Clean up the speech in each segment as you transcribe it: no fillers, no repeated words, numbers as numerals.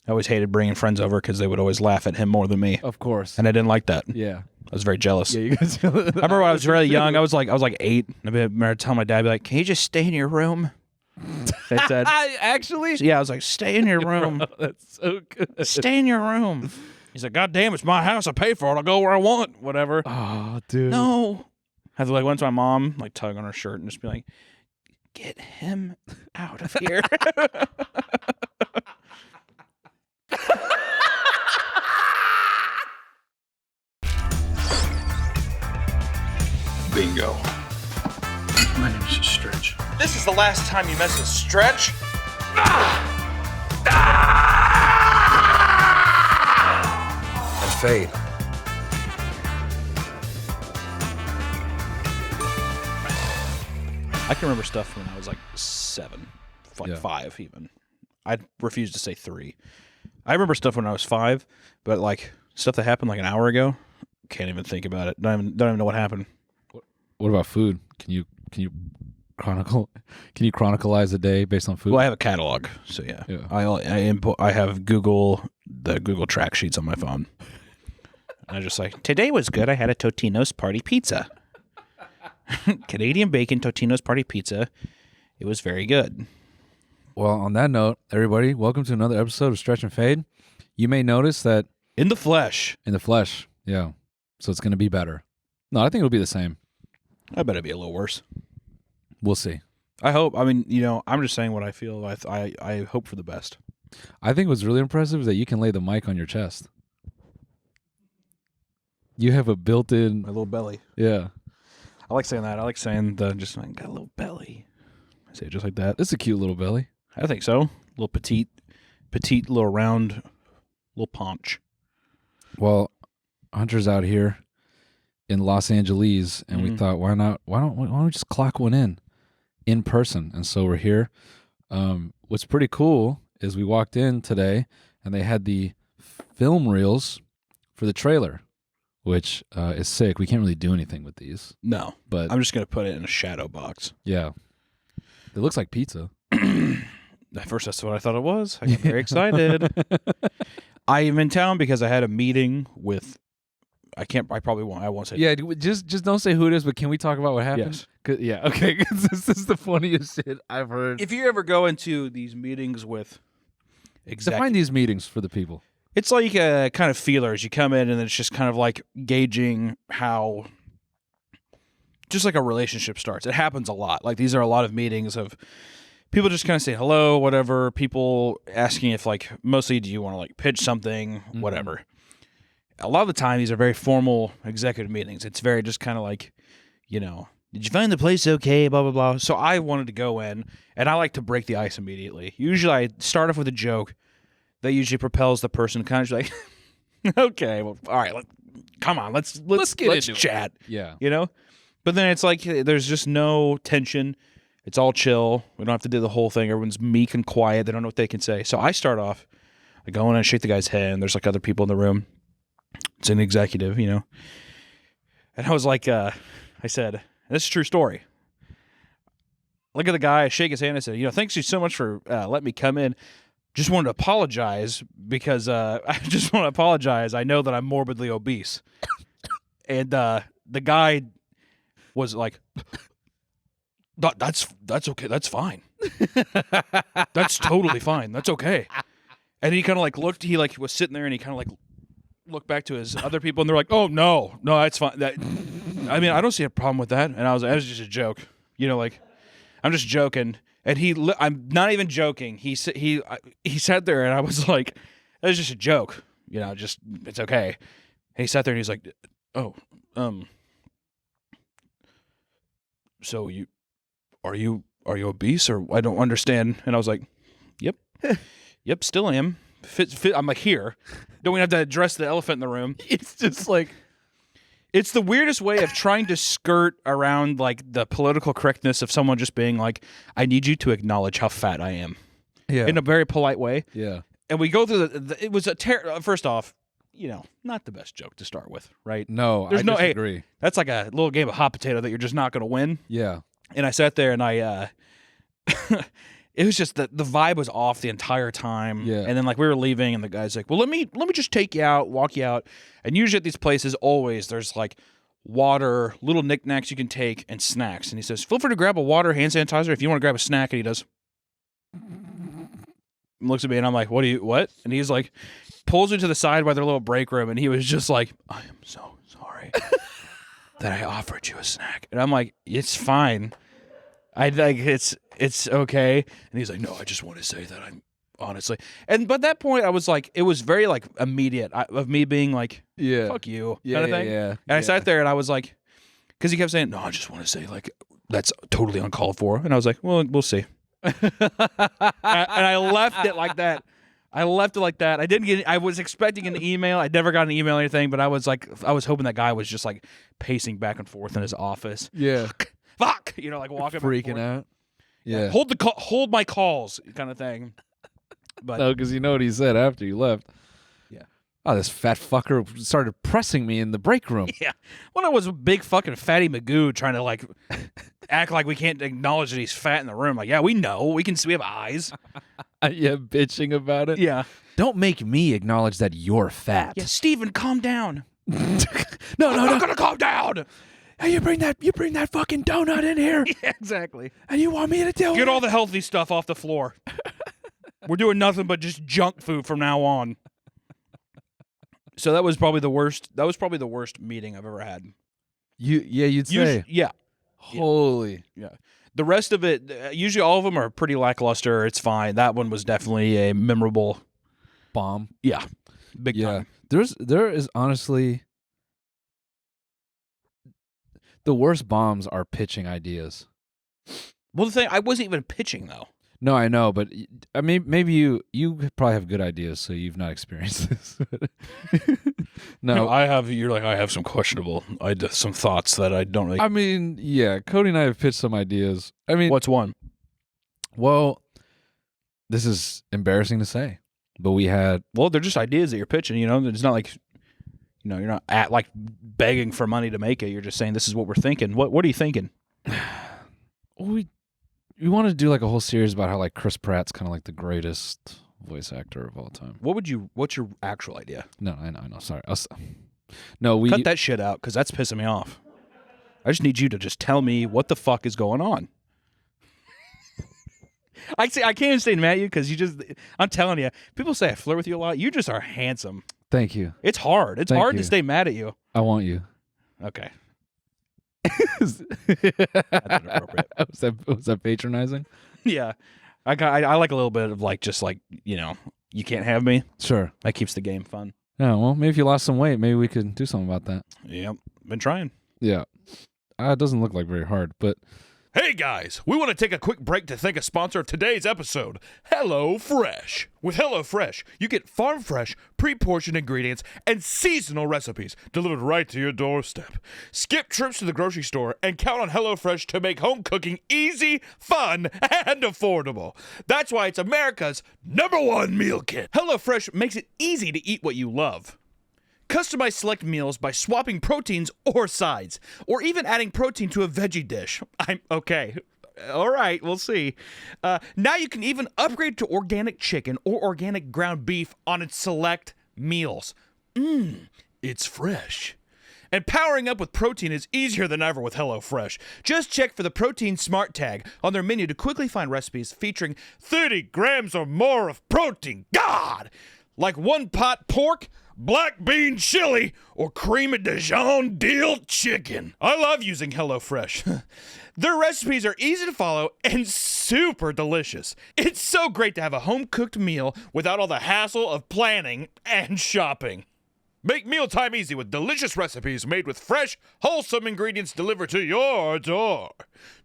I always hated bringing friends over because they would always laugh at him more than me. Of course. And I didn't like that. Yeah. I was very jealous. Yeah, you guys. I remember when I was really young. I was like 8. I remember telling my dad, "Be like, can you just stay in your room?" They said, Actually? "Yeah." I was like, "Stay in your room. Bro, that's so good. Stay in your room." He's like, "God damn, it's my house. I pay for it. I'll go where I want. Whatever." Oh, dude. No. I had to went to my mom, tug on her shirt and just be like, "Get him out of here." Bingo. My name is Stretch. This is the last time you mess with Stretch. And Fade. I can remember stuff when I was 7, 5 even. I refuse to say 3. I remember stuff when I was 5, but stuff that happened an hour ago, can't even think about it. Don't even know what happened. What about food? Can you chronicleize a day based on food? Well, I have a catalog, so yeah. I have the Google track sheets on my phone. And I just today was good. I had a Totino's party pizza. Canadian bacon Totino's party pizza. It was very good. Well, on that note, everybody, welcome to another episode of Stretch and Fade. You may notice that In the flesh, yeah. So it's going to be better. No, I think it'll be the same. I bet it'd be a little worse. We'll see. I hope. I mean, I'm just saying what I feel. I hope for the best. I think what's really impressive is that you can lay the mic on your chest. You have a built-in... My little belly. Yeah. I like saying that. I like saying got a little belly. I say it just like that. It's a cute little belly. I think so. Little petite, little round, little paunch. Well, Hunter's out here in Los Angeles, and we thought, why don't we just clock one in person? And so we're here. What's pretty cool is we walked in today, and they had the film reels for the trailer, which is sick. We can't really do anything with these. No, but I'm just gonna put it in a shadow box. Yeah, it looks like pizza. At first, that's what I thought it was. I got very excited. I am in town because I had a meeting with. I probably won't. I won't say. Yeah, just don't say who it is. But can we talk about what happened? Yes. Yeah. Okay. This is the funniest shit I've heard. If you ever go into these meetings with define these meetings for the people. It's like kind of feelers. You come in and it's just kind of gauging how, just like a relationship starts. It happens a lot. These are a lot of meetings of people just kind of say hello, whatever. People asking if mostly do you want to pitch something, whatever. A lot of the time, these are very formal executive meetings. It's very just kind of did you find the place okay, blah, blah, blah. So I wanted to go in, and I like to break the ice immediately. Usually I start off with a joke that usually propels the person to kind of just okay, well, all right, come on, let's chat. Yeah. But then it's there's just no tension. It's all chill. We don't have to do the whole thing. Everyone's meek and quiet. They don't know what they can say. So I start off, I go in and shake the guy's hand. There's other people in the room. It's an executive, And I was I said, this is a true story. Look at the guy, I shake his hand. I said, thanks you so much for letting me come in. Just wanted to apologize because I just want to apologize. I know that I'm morbidly obese. And the guy was like, that's okay. That's fine. That's totally fine. That's okay. And he kind of looked, he was sitting there and he kind of looked back to his other people and they're like, oh, no, that's fine. I mean, I don't see a problem with that. And I was like, that was just a joke. I'm just joking. And I'm not even joking. He sat there and I was like, that was just a joke. It's okay. And he sat there and he's like, oh, so are you obese or I don't understand? And I was like, yep, still am. I'm here. Don't we have to address the elephant in the room? It's just it's the weirdest way of trying to skirt around the political correctness of someone just being I need you to acknowledge how fat I am. Yeah. In a very polite way. Yeah. And we go through it was first off, not the best joke to start with, right? No, I disagree. Hey, that's like a little game of hot potato that you're just not going to win. Yeah. And I sat there and I it was just the vibe was off the entire time. Yeah. And then like we were leaving and the guy's like, well, let me just take you out, walk you out. And usually at these places, always there's like water, little knickknacks you can take, and snacks. And he says, feel free to grab a water, hand sanitizer if you want to grab a snack. And he does. And looks at me and I'm like, what? And he's like, pulls me to the side by their little break room. And he was just like, I am so sorry that I offered you a snack. And I'm like, it's fine. I like it's okay. And he's like, no, I just want to say that I'm honestly. And but at that point I was like, it was very like immediate of me being like, Yeah. fuck you, Yeah, kind of thing. yeah. And I sat there and I was like, because he kept saying, no, I just want to say like that's totally uncalled for. And I was like, well, we'll see. And I left it like that. I didn't get. I was expecting an email. I never got an email or anything. But I was hoping that guy was just like pacing back and forth in his office. Yeah. Fuck, like walking, Freaking out. Yeah. Hold my calls, kind of thing. But No, because you know what he said after you left. Yeah. Oh, this fat fucker started pressing me in the break room. yeah, when I was a big fucking fatty Magoo trying to like act like we can't acknowledge that he's fat in the room. Like, yeah, we know, we have eyes. Yeah, bitching about it. Yeah. Don't make me acknowledge that you're fat. Yeah, Steven, calm down. No, I'm not gonna calm down. Hey, you bring that fucking donut in here, Yeah, exactly. and you want me to deal with Get all the healthy stuff off the floor. We're doing nothing but just junk food from now on. So that was probably the worst. That was probably the worst meeting I've ever had. You'd say. Yeah. Holy. Yeah. The rest of it, usually all of them are pretty lackluster. It's fine. That one was definitely a memorable Bomb. Yeah. Big Yeah. time. There is honestly the worst bombs are pitching ideas. Well, the thing, I wasn't even pitching though. No, I know, but I mean, maybe you probably have good ideas, so you've not experienced this. No, I have. You're like, I have some questionable. Some thoughts that I don't really. I mean, yeah, Cody and I have pitched some ideas. I mean, What's one? well, this is embarrassing to say, but we had Well, they're just ideas that you're pitching. It's not like, you're not at like begging for money to make it. You're just saying this is what we're thinking. What are you thinking? we wanted to do like a whole series about how like Chris Pratt's kind of like the greatest voice actor of all time. What's your actual idea? No, I know. Sorry. No, we Cut that shit out because that's pissing me off. I just need you to just tell me what the fuck is going on. I can't even stay mad at you because I'm telling you, people say I flirt with you a lot. You just are handsome. Thank you. It's hard. It's Thank hard you. to stay mad at you. I want you. Okay. That's inappropriate. Was that patronizing? Yeah. I like a little bit of like, just like, you can't have me. Sure. That keeps the game fun. Yeah, well, maybe if you lost some weight, maybe we could do something about that. Yep. Been trying. Yeah. It doesn't look like very hard, but Hey guys, we want to take a quick break to thank a sponsor of today's episode, HelloFresh. With HelloFresh, you get farm fresh, pre-portioned ingredients and seasonal recipes delivered right to your doorstep. Skip trips to the grocery store and count on HelloFresh to make home cooking easy, fun, and affordable. That's why it's America's #1 meal kit. HelloFresh makes it easy to eat what you love. Customize select meals by swapping proteins or sides, or even adding protein to a veggie dish. I'm okay. All right, we'll see. Now you can even upgrade to organic chicken or organic ground beef on its select meals. It's fresh. And powering up with protein is easier than ever with HelloFresh. Just check for the Protein Smart tag on their menu to quickly find recipes featuring 30 grams or more of protein. God! Like one pot pork, black bean chili, or cream of Dijon dill chicken. I love using HelloFresh. Their recipes are easy to follow and super delicious. It's so great to have a home-cooked meal without all the hassle of planning and shopping. Make mealtime easy with delicious recipes made with fresh, wholesome ingredients delivered to your door.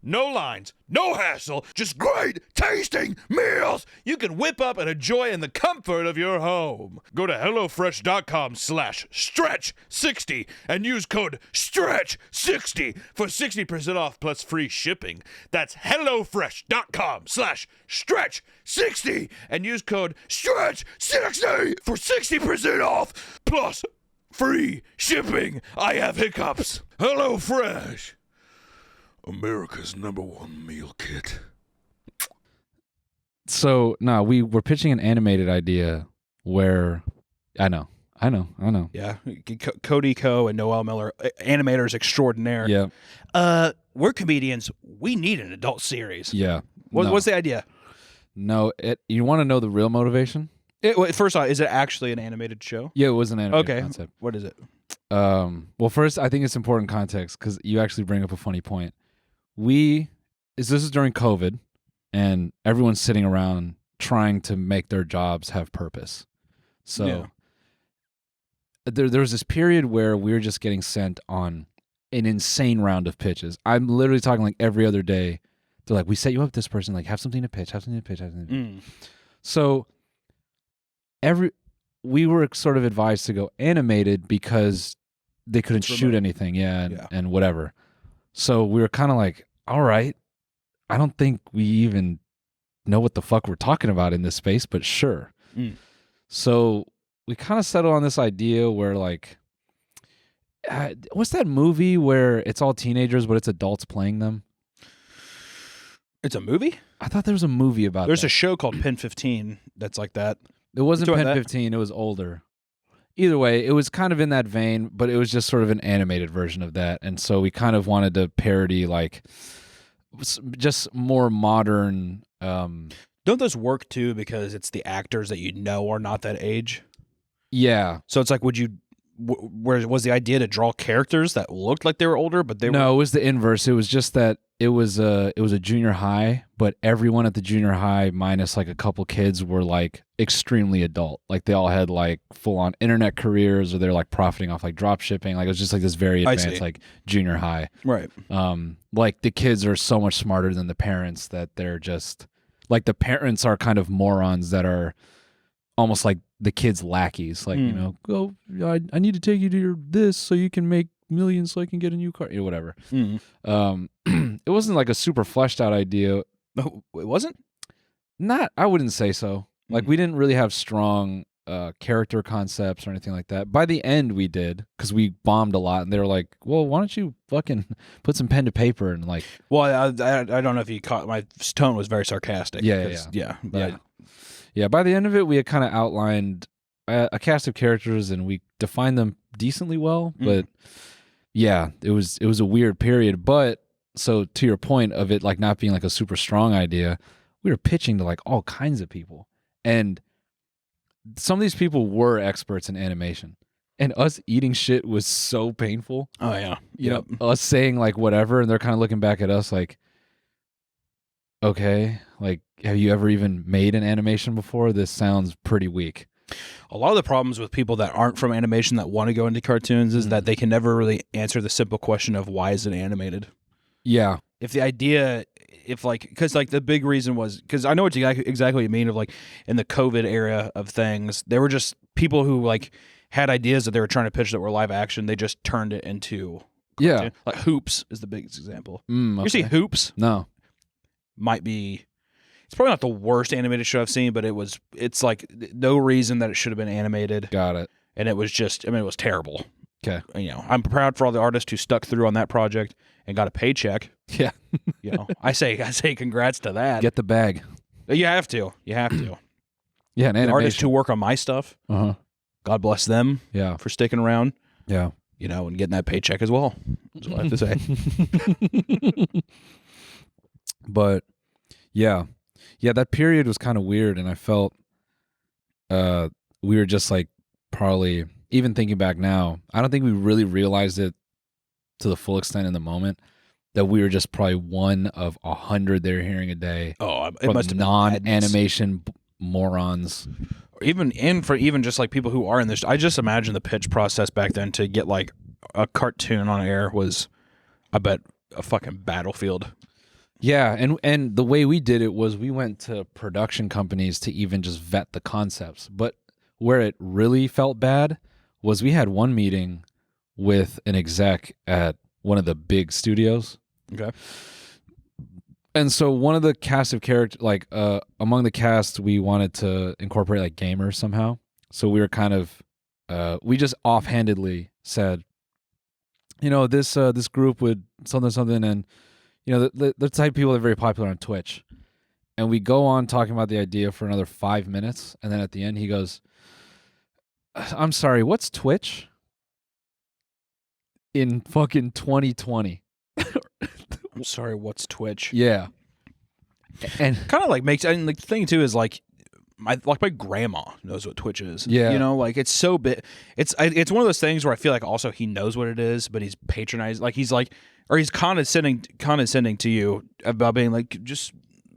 No lines, no hassle, just great tasting meals you can whip up and enjoy in the comfort of your home. Go to HelloFresh.com/stretch60 and use code STRETCH60 for 60% off plus free shipping. That's HelloFresh.com/stretch60 and use code STRETCH60 for 60% off plus free shipping. I have hiccups. HelloFresh, America's #1 meal kit. So no, we were pitching an animated idea where I know. Yeah, Cody Co and Noel Miller, animators extraordinaire. Yeah. We're comedians. We need an adult series. Yeah. What's the idea? No, you want to know the real motivation? First off, is it actually an animated show? Yeah, it was an animated concept. What is it? Well, first, I think it's important context because you actually bring up a funny point. This is during COVID, and everyone's sitting around trying to make their jobs have purpose. So there was this period where we were just getting sent on an insane round of pitches. I'm literally talking like every other day. They're like, we set you up with this person, like have something to pitch. So we were sort of advised to go animated because they couldn't shoot anything, and whatever. So we were kind of like, all right, I don't think we even know what the fuck we're talking about in this space, but sure. So we kind of settled on this idea where like, what's that movie where it's all teenagers but it's adults playing them? It's a movie? I thought there was a movie about There's that. a show called Pen 15 that's like that. It wasn't Pen 15, it was older. Either way, it was kind of in that vein, but it was just sort of an animated version of that. And so we kind of wanted to parody like just more modern. Don't those work too because it's the actors that you know are not that age? Yeah. So it's like, where was the idea to draw characters that looked like they were older, but it was the inverse. It was just that it was a junior high, but everyone at the junior high minus like a couple kids were like extremely adult. Like they all had like full on internet careers, or they're like profiting off like drop shipping. Like it was just like this very advanced like junior high. Right. Like the kids are so much smarter than the parents that they're just like the parents are kind of morons that are almost like the kids' lackeys, like, you know, go, I need to take you to your this so you can make millions so I can get a new car, whatever. It wasn't like a super fleshed out idea. No, it wasn't? I wouldn't say so. Like we didn't really have strong character concepts or anything like that. By the end we did, because we bombed a lot, and they were like, well, why don't you fucking put some pen to paper and like. Well, I don't know if you caught, my tone was very sarcastic. Yeah. By the end of it, we had kind of outlined a cast of characters, and we defined them decently well. But yeah, it was a weird period. But so to your point of it like not being like a super strong idea, we were pitching to like all kinds of people, and some of these people were experts in animation. And us eating shit was so painful. Oh yeah, you know, us saying like whatever, and they're kind of looking back at us like, okay, like, have you ever even made an animation before? This sounds pretty weak. A lot of the problems with people that aren't from animation that want to go into cartoons is that they can never really answer the simple question of why is it animated? Yeah. If the idea, because like the big reason was, because I know what exactly what you mean of like in the COVID era of things, there were just people who like had ideas that they were trying to pitch that were live action. They just turned it into cartoon. Yeah. Like Hoops is the biggest example. Okay. You see Hoops? No. Might be, it's probably not the worst animated show I've seen, but it's like no reason that it should have been animated. Got it. And it was just, it was terrible. Okay. You know, I'm proud for all the artists who stuck through on that project and got a paycheck. Yeah. You know, I say congrats to that. Get the bag. You have to. Yeah, an the animation. Artists who work on my stuff, God bless them for sticking around. Yeah. You know, and getting that paycheck as well. That's what I have to say. But yeah, that period was kind of weird, and I felt we were just like probably, even thinking back now, I don't think we really realized it to the full extent in the moment, that we were just probably one of 100 they're hearing a day. Oh, it must have been non-animation morons. Even just like people who are in this, I just imagine the pitch process back then to get like a cartoon on air was, I bet, a fucking battlefield. Yeah, and the way we did it was we went to production companies to even just vet the concepts. But where it really felt bad was we had one meeting with an exec at one of the big studios. Okay. And so one of the cast of characters, like among the cast, we wanted to incorporate like gamers somehow. So we were kind of, we just offhandedly said, you know, this group would something, and you know, the type of people that are very popular on Twitch. And we go on talking about the idea for another 5 minutes. And then at the end, he goes, I'm sorry, what's Twitch? In fucking 2020. I'm sorry, what's Twitch? Yeah. And kind of like makes, and like the thing too is like my grandma knows what Twitch is. Yeah. You know, like it's so big. It's one of those things where I feel like also he knows what it is, but he's patronized. Like he's like, or he's condescending to you about being like, just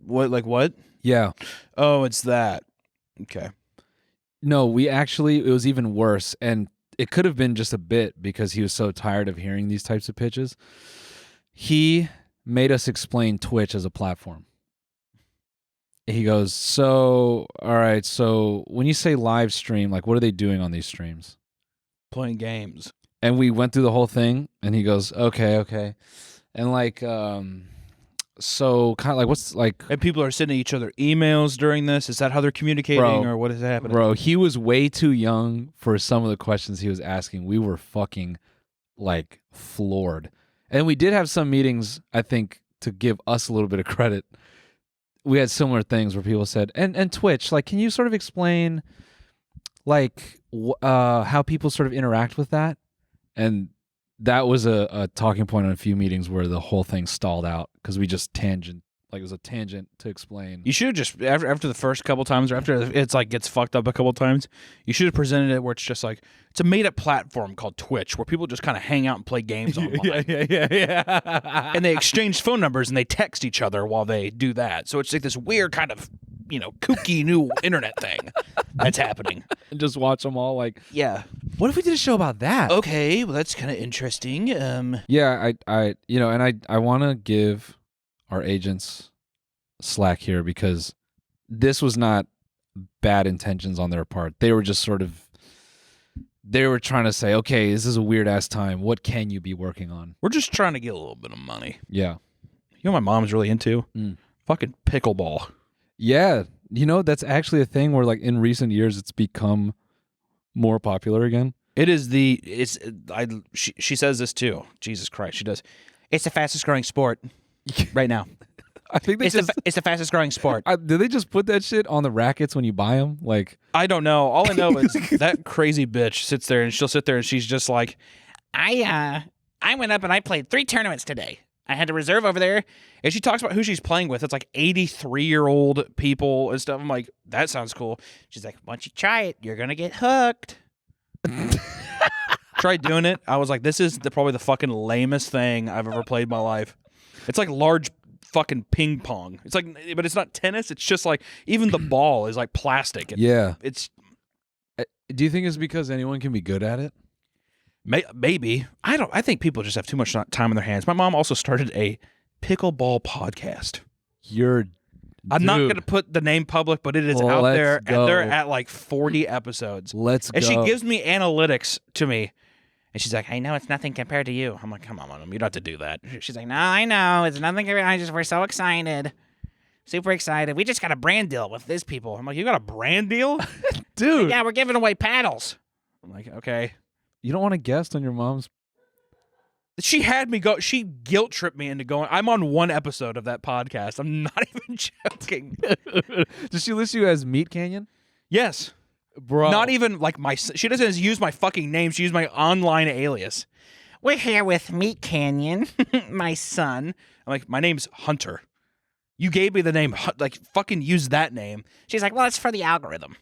what? yeah. Oh, it's that. Okay. No, it was even worse. And it could have been just a bit because he was so tired of hearing these types of pitches. He made us explain Twitch as a platform. He goes, so, all right, so when you say live stream, like what are they doing on these streams? Playing games. And we went through the whole thing, and he goes, okay. And like, so kind of like, what's like... And people are sending each other emails during this? Is that how they're communicating, or what is happening? Bro, he was way too young for some of the questions he was asking. We were fucking, like, floored. And we did have some meetings, I think, to give us a little bit of credit. We had similar things where people said, and Twitch, like, can you sort of explain, like, how people sort of interact with that? And that was a talking point on a few meetings where the whole thing stalled out because we just it was a tangent to explain. You should have just, after the first couple times, or after it's like gets fucked up a couple times, you should have presented it where it's just like, it's a made up platform called Twitch where people just kind of hang out and play games online. yeah. And they exchange phone numbers and they text each other while they do that. So it's like this weird kind of, kooky new internet thing that's happening. And just watch them all like, yeah. What if we did a show about that? Okay, well that's kind of interesting. Yeah, I want to give our agents slack here because this was not bad intentions on their part. They were just they were trying to say, okay, this is a weird ass time. What can you be working on? We're just trying to get a little bit of money. Yeah. You know what my mom's really into? Fucking pickleball. Yeah. That's actually a thing where like in recent years it's become more popular again. It is she says this too. Jesus Christ, she does. It's the fastest growing sport right now. I think it's the fastest growing sport. Did they just put that shit on the rackets when you buy them? Like, I don't know. All I know is that crazy bitch sits there and she'll sit there and she's just like, I went up and I played 3 tournaments today. I had to reserve over there. And she talks about who she's playing with. It's like 83-year-old people and stuff. I'm like, that sounds cool. She's like, once you try it, you're going to get hooked. Tried doing it. I was like, this is probably the fucking lamest thing I've ever played in my life. It's like large fucking ping pong. It's like, but it's not tennis. It's just like, even the ball is like plastic. And yeah. It's. Do you think it's because anyone can be good at it? Maybe. I think people just have too much time on their hands. My mom also started a Pickleball Podcast. I'm not going to put the name public, but it is out there, and they're at like 40 episodes. And she gives me analytics to me, and she's like, I know it's nothing compared to you. I'm like, come on, Mom, you don't have to do that. She's like, no, I know. It's nothing compared. We're so excited. Super excited. We just got a brand deal with these people. I'm like, you got a brand deal? Dude. Like, yeah, we're giving away paddles. I'm like, okay. You don't want to guest on your mom's? She had me go. She guilt tripped me into going. I'm on one episode of that podcast. I'm not even joking. Does she list you as Meat Canyon? Yes, bro. Not even like she doesn't use my fucking name. She used my online alias. We're here with Meat Canyon, my son. I'm like, my name's Hunter. You gave me the name. Like, fucking use that name. She's like, well, it's for the algorithm.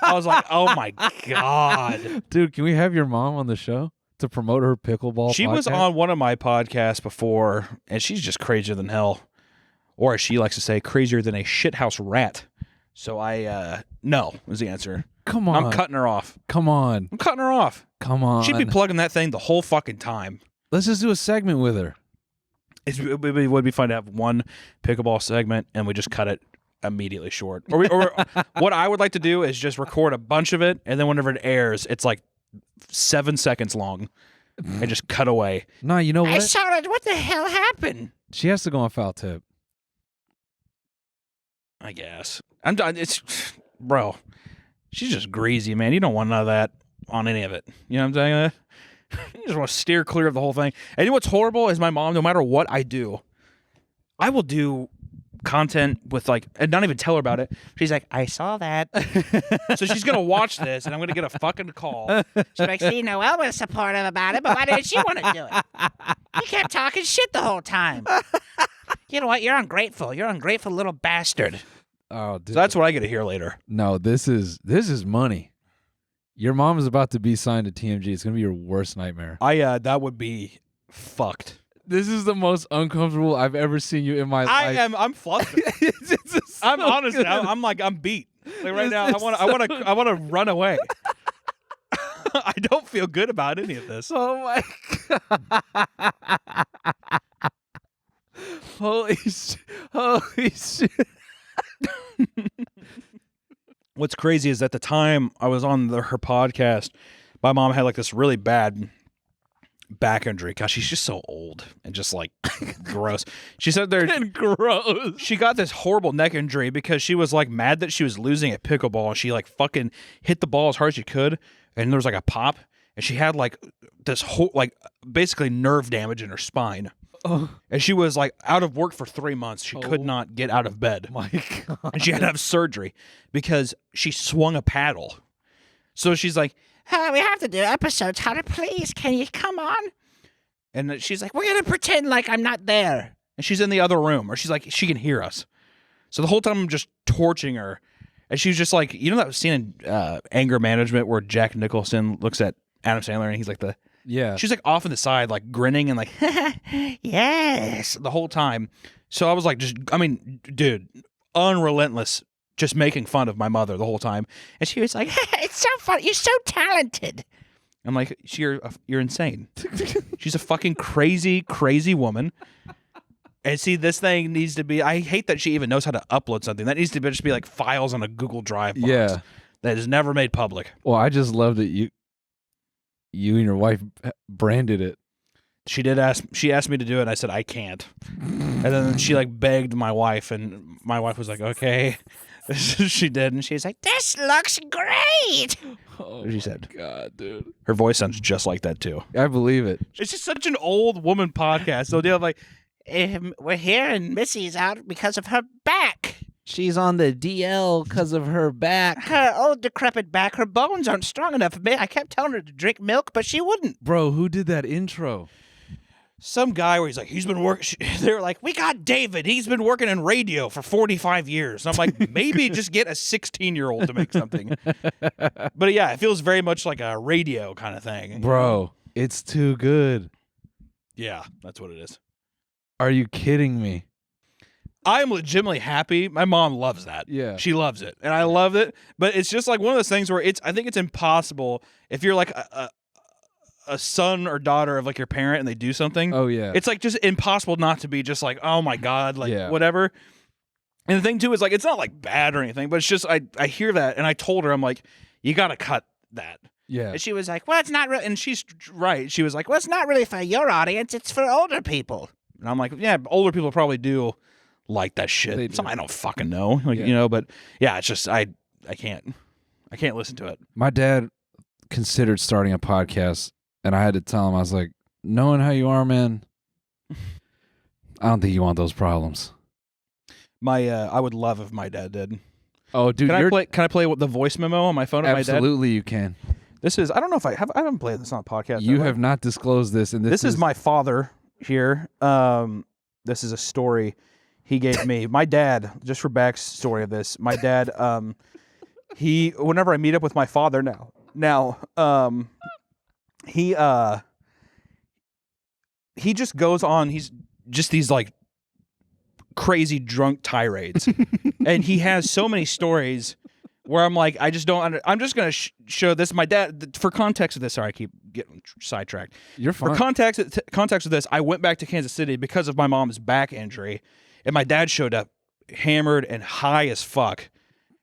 I was like, oh my God. Dude, can we have your mom on the show to promote her pickleball She podcast? was on one of my podcasts before, and she's just crazier than hell. Or as she likes to say, crazier than a shithouse rat. So no is the answer. Come on. I'm cutting her off. Come on. I'm cutting her off. Come on. She'd be plugging that thing the whole fucking time. Let's just do a segment with her. It would be fun to have one pickleball segment, and we just cut it immediately short. Or what I would like to do is just record a bunch of it, and then whenever it airs, it's like 7 seconds long, and just cut away. No, you know what? I saw it. What the hell happened? She has to go on foul tip. I guess. I'm done. Bro, she's just greasy, man. You don't want none of that on any of it. You know what I'm saying? You just want to steer clear of the whole thing. And you know what's horrible is my mom, no matter what I do, I will do content with like, and not even tell her about it. She's like, I saw that. So she's going to watch this and I'm going to get a fucking call. She's like, see, Noel was supportive about it, but why didn't she want to do it? You kept talking shit the whole time. You know what? You're ungrateful. You're an ungrateful little bastard. Oh, dude. So that's what I get to hear later. No, this is money. Your mom is about to be signed to TMG. It's going to be your worst nightmare. That would be fucked. This is the most uncomfortable I've ever seen you in my life. I'm flustered. I'm honestly, I'm beat. Like right now, I want to run away. I don't feel good about any of this. Oh my god! Holy shit! What's crazy is at the time I was on her podcast, my mom had like this really bad back injury. Gosh, she's just so old and just like gross. She said gross. She got this horrible neck injury because she was like mad that she was losing at pickleball and she like fucking hit the ball as hard as she could and there was like a pop and she had like this whole like basically nerve damage in her spine. Oh. And she was like out of work for 3 months. She could not get out of bed. My God. And she had to have surgery because she swung a paddle. So she's like, we have to do episodes. How to please? Can you come on? And she's like, we're going to pretend like I'm not there. And she's in the other room. Or she's like, she can hear us. So the whole time I'm just torching her. And she was just like, you know that scene in Anger Management where Jack Nicholson looks at Adam Sandler and he's like yeah. She's like off in the side, like grinning and like, yes, the whole time. So I was like, dude, unrelentless, just making fun of my mother the whole time. And she was like, it's so funny. You're so talented. I'm like, you're insane. She's a fucking crazy, crazy woman. And see, this thing needs to be, I hate that she even knows how to upload something. That needs to just be like files on a Google Drive box. Yeah. That is never made public. Well, I just love that you and your wife branded it. She asked me to do it and I said I can't. And then she like begged my wife and my wife was like, okay. She did and she's like, this looks great. Oh, she said. God, dude. Her voice sounds just like that too. I believe it. It's just such an old woman podcast. So they're like, we're here and Missy's out because of her back. She's on the DL because of her back. Her old decrepit back. Her bones aren't strong enough for me. I kept telling her to drink milk, but she wouldn't. Bro, who did that intro? Some guy where he's like, he's been working. They're like, we got David. He's been working in radio for 45 years. And I'm like, maybe just get a 16-year-old to make something. But yeah, it feels very much like a radio kind of thing. Bro, it's too good. Yeah, that's what it is. Are you kidding me? I'm legitimately happy. My mom loves that. Yeah. She loves it. And I love it. But it's just like one of those things where I think it's impossible if you're like a son or daughter of like your parent and they do something. Oh, yeah. It's like just impossible not to be just like, oh my God, like whatever. And the thing too is like, it's not like bad or anything, but it's just, I hear that and I told her, I'm like, you got to cut that. Yeah. And she was like, well, it's not really, and she's right. She was like, well, it's not really for your audience. It's for older people. And I'm like, yeah, older people probably do like that shit. Some I don't fucking know, like you know, but yeah, it's just I can't listen to it. My dad considered starting a podcast, and I had to tell him, I was like, knowing how you are, man, I don't think you want those problems. I would love if my dad did. Oh, dude, can I play the voice memo on my phone? Absolutely, you can. This is I don't know if I haven't played this on the podcast. You have not disclosed this, and this is my father here. This is a story he gave me. My dad, just for backstory of this, my dad, whenever I meet up with my father now, he just goes on, he's just these like crazy drunk tirades. And he has so many stories where I'm like, I just don't, I'm just going to show this. My dad, for context of this, sorry, I keep getting sidetracked. You're fine. For context of this, I went back to Kansas City because of my mom's back injury. And my dad showed up hammered and high as fuck.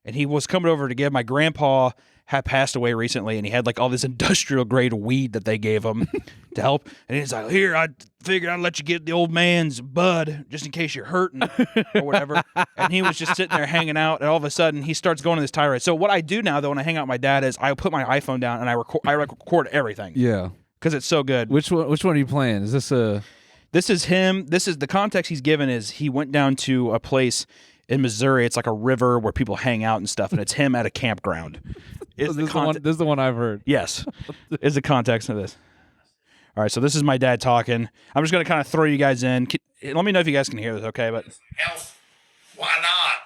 And he was coming over to give my grandpa had passed away recently, and he had like all this industrial grade weed that they gave him to help. And he's like, here, I figured I'd let you get the old man's bud just in case you're hurting or whatever. And he was just sitting there hanging out, and all of a sudden he starts going on this tirade. So what I do now, though, when I hang out with my dad is I put my iPhone down and I record everything. Yeah. Because it's so good. Which one are you playing? Is this a... This is him. This is the context he's given is he went down to a place in Missouri. It's like a river where people hang out and stuff, and it's him at a campground. This is the one I've heard. Yes, is the context of this. All right, so this is my dad talking. I'm just going to kind of throw you guys in. Let me know if you guys can hear this, okay? But hell, why not?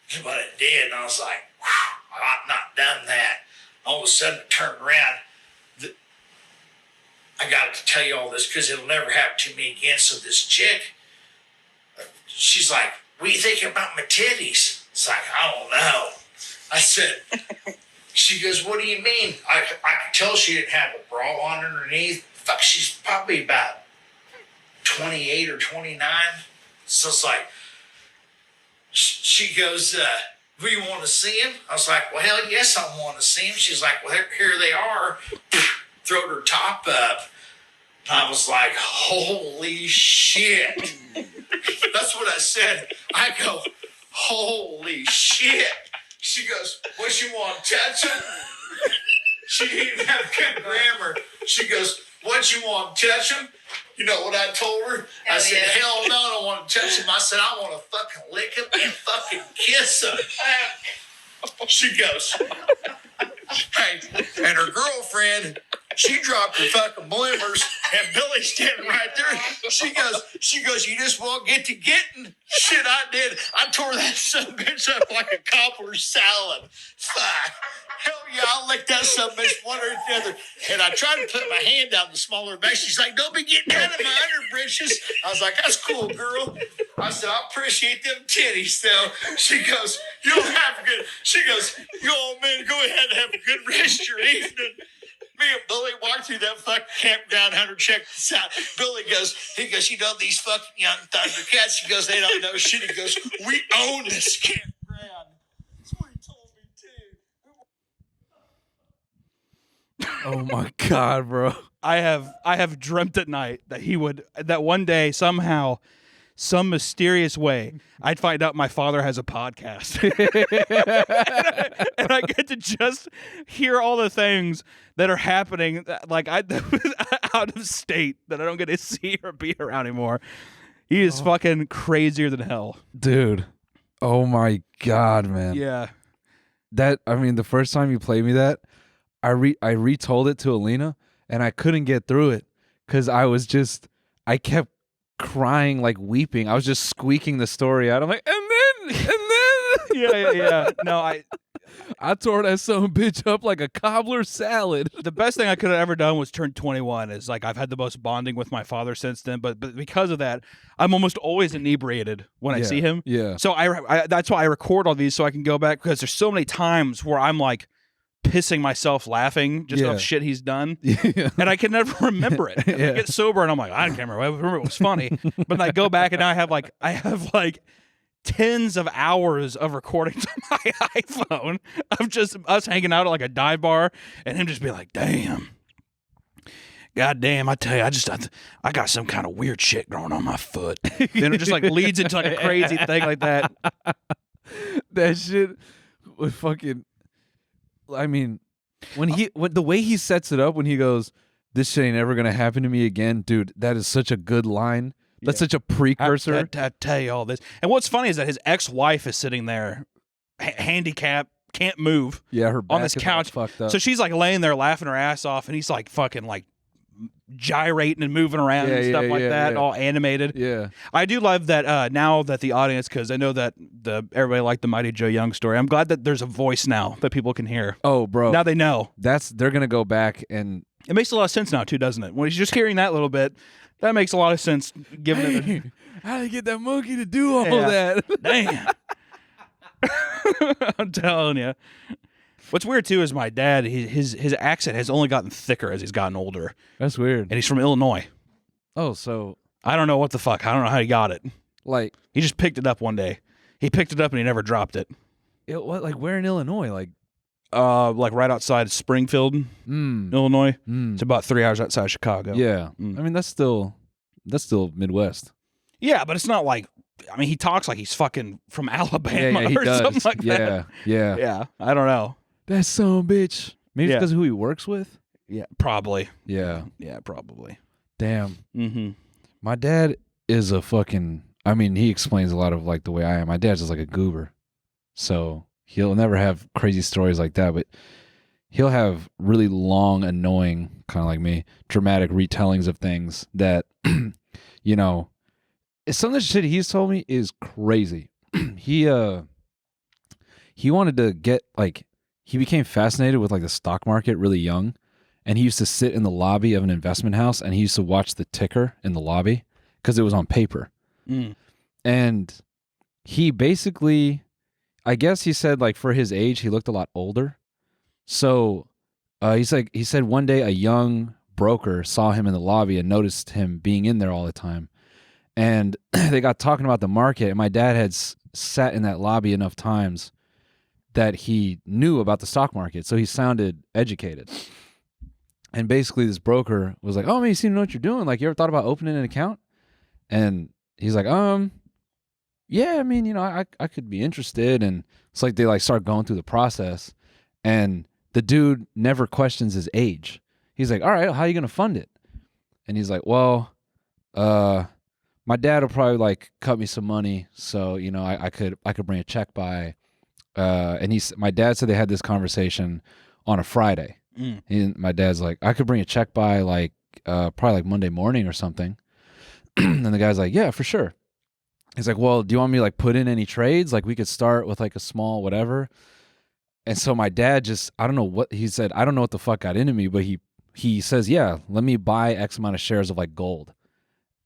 That's what it did, and I was like, I've not done that. All of a sudden, it turned around. I got to tell you all this because it'll never happen to me again. So this chick, she's like, what are you thinking about my titties? It's like, I don't know. I said, she goes, what do you mean? I could tell she didn't have a bra on underneath. Fuck, she's probably about 28 or 29. So it's like, she goes, do you want to see him? I was like, well, hell yes, I want to see him. She's like, well, here they are. Throwed her top up. I was like, holy shit. That's what I said. I go, holy shit. She goes, what, you want to touch him? She didn't have good grammar. She goes, what, you want to touch him? You know what I told her? I said, hell no, I don't want to touch him. I said, I want to fucking lick him and fucking kiss him. She goes, hey, and her girlfriend, she dropped her fucking bloomers, and Billy's standing right there. She goes, you just won't get to getting. Shit, I did. I tore that son of a bitch up like a cobbler salad. Fuck. Hell yeah, I licked that son of a bitch one or the other. And I tried to put my hand down the smaller back. She's like, don't be getting down in my underbritches. I was like, that's cool, girl. I said, I appreciate them titties, though. She goes, you'll have a good, she goes, you old man, go ahead and have a good rest of your evening. Me and Billy walked through that fucking campground, Hunter, check this out. Billy goes, you know these fucking young Thundercats? He goes, they don't know shit. He goes, we own this campground. That's what he told me, too. Oh my God, bro. I have dreamt at night that one day somehow, some mysterious way, I'd find out my father has a podcast. and I get to just hear all the things that are happening, like out of state, that I don't get to see or be around anymore. He is fucking crazier than hell. Dude. Oh my God, man. Yeah. The first time you played me that, I retold it to Alina, and I couldn't get through it because I kept crying, like weeping. I was just squeaking the story out. I'm like, and then yeah. No, I tore that son of a bitch up like a cobbler salad. the best thing I could have ever done was turn 21. Is like I've had the most bonding with my father since then, but because of that, I'm almost always inebriated when I see him. Yeah. So I that's why I record all these so I can go back, because there's so many times where I'm like pissing myself laughing just off shit he's done. Yeah. And I can never remember it. I get sober and I'm like, I can't remember. I remember it was funny. But then I go back and now I have like tens of hours of recordings on my iPhone of just us hanging out at like a dive bar and him just being like, damn. God damn, I tell you, I got some kind of weird shit growing on my foot. Then it just like leads into like a crazy thing like that. That shit was fucking. I mean, when the way he sets it up, when he goes, "This shit ain't ever gonna happen to me again," dude, that is such a good line. That's such a precursor. I tell you all this. And what's funny is that his ex-wife is sitting there, handicapped, can't move. Yeah, her back on this couch, fucked up. So she's like laying there laughing her ass off, and he's like fucking like gyrating and moving around and stuff like that, all animated. Yeah, I do love that now that the audience, because I know that everybody liked the Mighty Joe Young story. I'm glad that there's a voice now that people can hear. Oh, bro, now they know. They're gonna go back, and it makes a lot of sense now too, doesn't it? When he's just hearing that little bit, that makes a lot of sense. Given it, how did you get that monkey to do all that? Damn, I'm telling you. What's weird too is my dad. His accent has only gotten thicker as he's gotten older. That's weird. And he's from Illinois. Oh, so I don't know what the fuck. I don't know how he got it. Like he just picked it up one day. He picked it up and he never dropped it. What? Like where in Illinois? Like right outside Springfield, Illinois. It's about 3 hours outside Chicago. Yeah. I mean that's still Midwest. Yeah, but it's not like. I mean, he talks like he's fucking from Alabama or something like that. Yeah. I don't know. That son of a bitch. Maybe it's because of who he works with? Yeah, probably. Yeah. Yeah, probably. Damn. Mm-hmm. My dad is a fucking. I mean, he explains a lot of like the way I am. My dad's just like a goober, so he'll never have crazy stories like that. But he'll have really long, annoying, kind of like me, dramatic retellings of things that, you know, some of the shit he's told me is crazy. He wanted to get like, he became fascinated with like the stock market really young, and he used to sit in the lobby of an investment house and he used to watch the ticker in the lobby because it was on paper. And he basically, I guess he said like for his age, he looked a lot older. So he said one day a young broker saw him in the lobby and noticed him being in there all the time. And they got talking about the market, and my dad had sat in that lobby enough times that he knew about the stock market. So he sounded educated. And basically this broker was like, oh man, you seem to know what you're doing. Like, you ever thought about opening an account? And he's like, yeah, I mean, you know, I could be interested. And it's like they like start going through the process, and the dude never questions his age. He's like, all right, how are you going to fund it? And he's like, well, my dad will probably like cut me some money. So, you know, I could bring a check by, and my dad said they had this conversation on a Friday. And my dad's like, I could bring a check by like, probably like Monday morning or something. And the guy's like, yeah, for sure. He's like, well, do you want me to like put in any trades? Like we could start with like a small whatever. And so my dad just, I don't know what he said. I don't know what the fuck got into me, but he says, yeah, let me buy X amount of shares of like gold.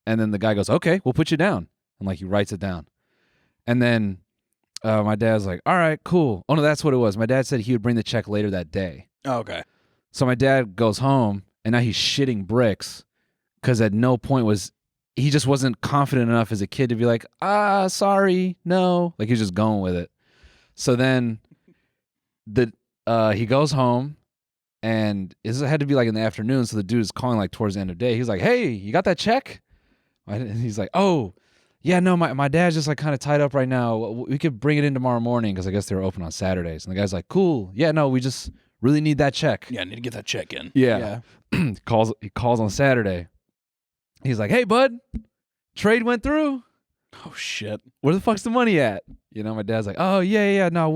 And then the guy goes, okay, we'll put you down. And like he writes it down. And then my dad's like, all right, cool. Oh no, that's what it was. My dad said he would bring the check later that day. Oh, okay. So my dad goes home, and now he's shitting bricks because at no point he just wasn't confident enough as a kid to be like, sorry, no. Like, he's just going with it. So then he goes home, and it had to be like in the afternoon, so the dude is calling like towards the end of the day. He's like, hey, you got that check? And he's like, oh, yeah, no, my dad's just like kind of tied up right now. We could bring it in tomorrow morning because I guess they were open on Saturdays. And the guy's like, cool. Yeah, no, we just really need that check. Yeah, I need to get that check in. Yeah. He calls on Saturday. He's like, hey, bud, trade went through. Oh, shit. Where the fuck's the money at? You know, my dad's like, oh, yeah, no,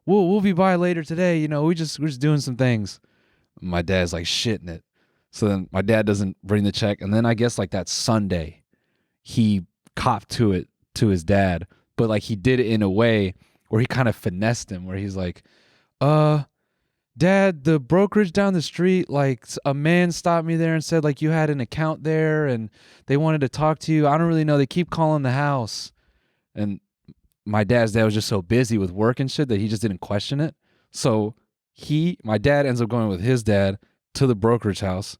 we'll be by later today. You know, we're just doing some things. My dad's like shitting it. So then my dad doesn't bring the check. And then I guess like that Sunday, he copped to it to his dad. But like he did it in a way where he kind of finessed him, where he's like, Dad, the brokerage down the street, like a man stopped me there and said like you had an account there and they wanted to talk to you. I don't really know. They keep calling the house. And my dad's dad was just so busy with work and shit that he just didn't question it. So my dad ends up going with his dad to the brokerage house.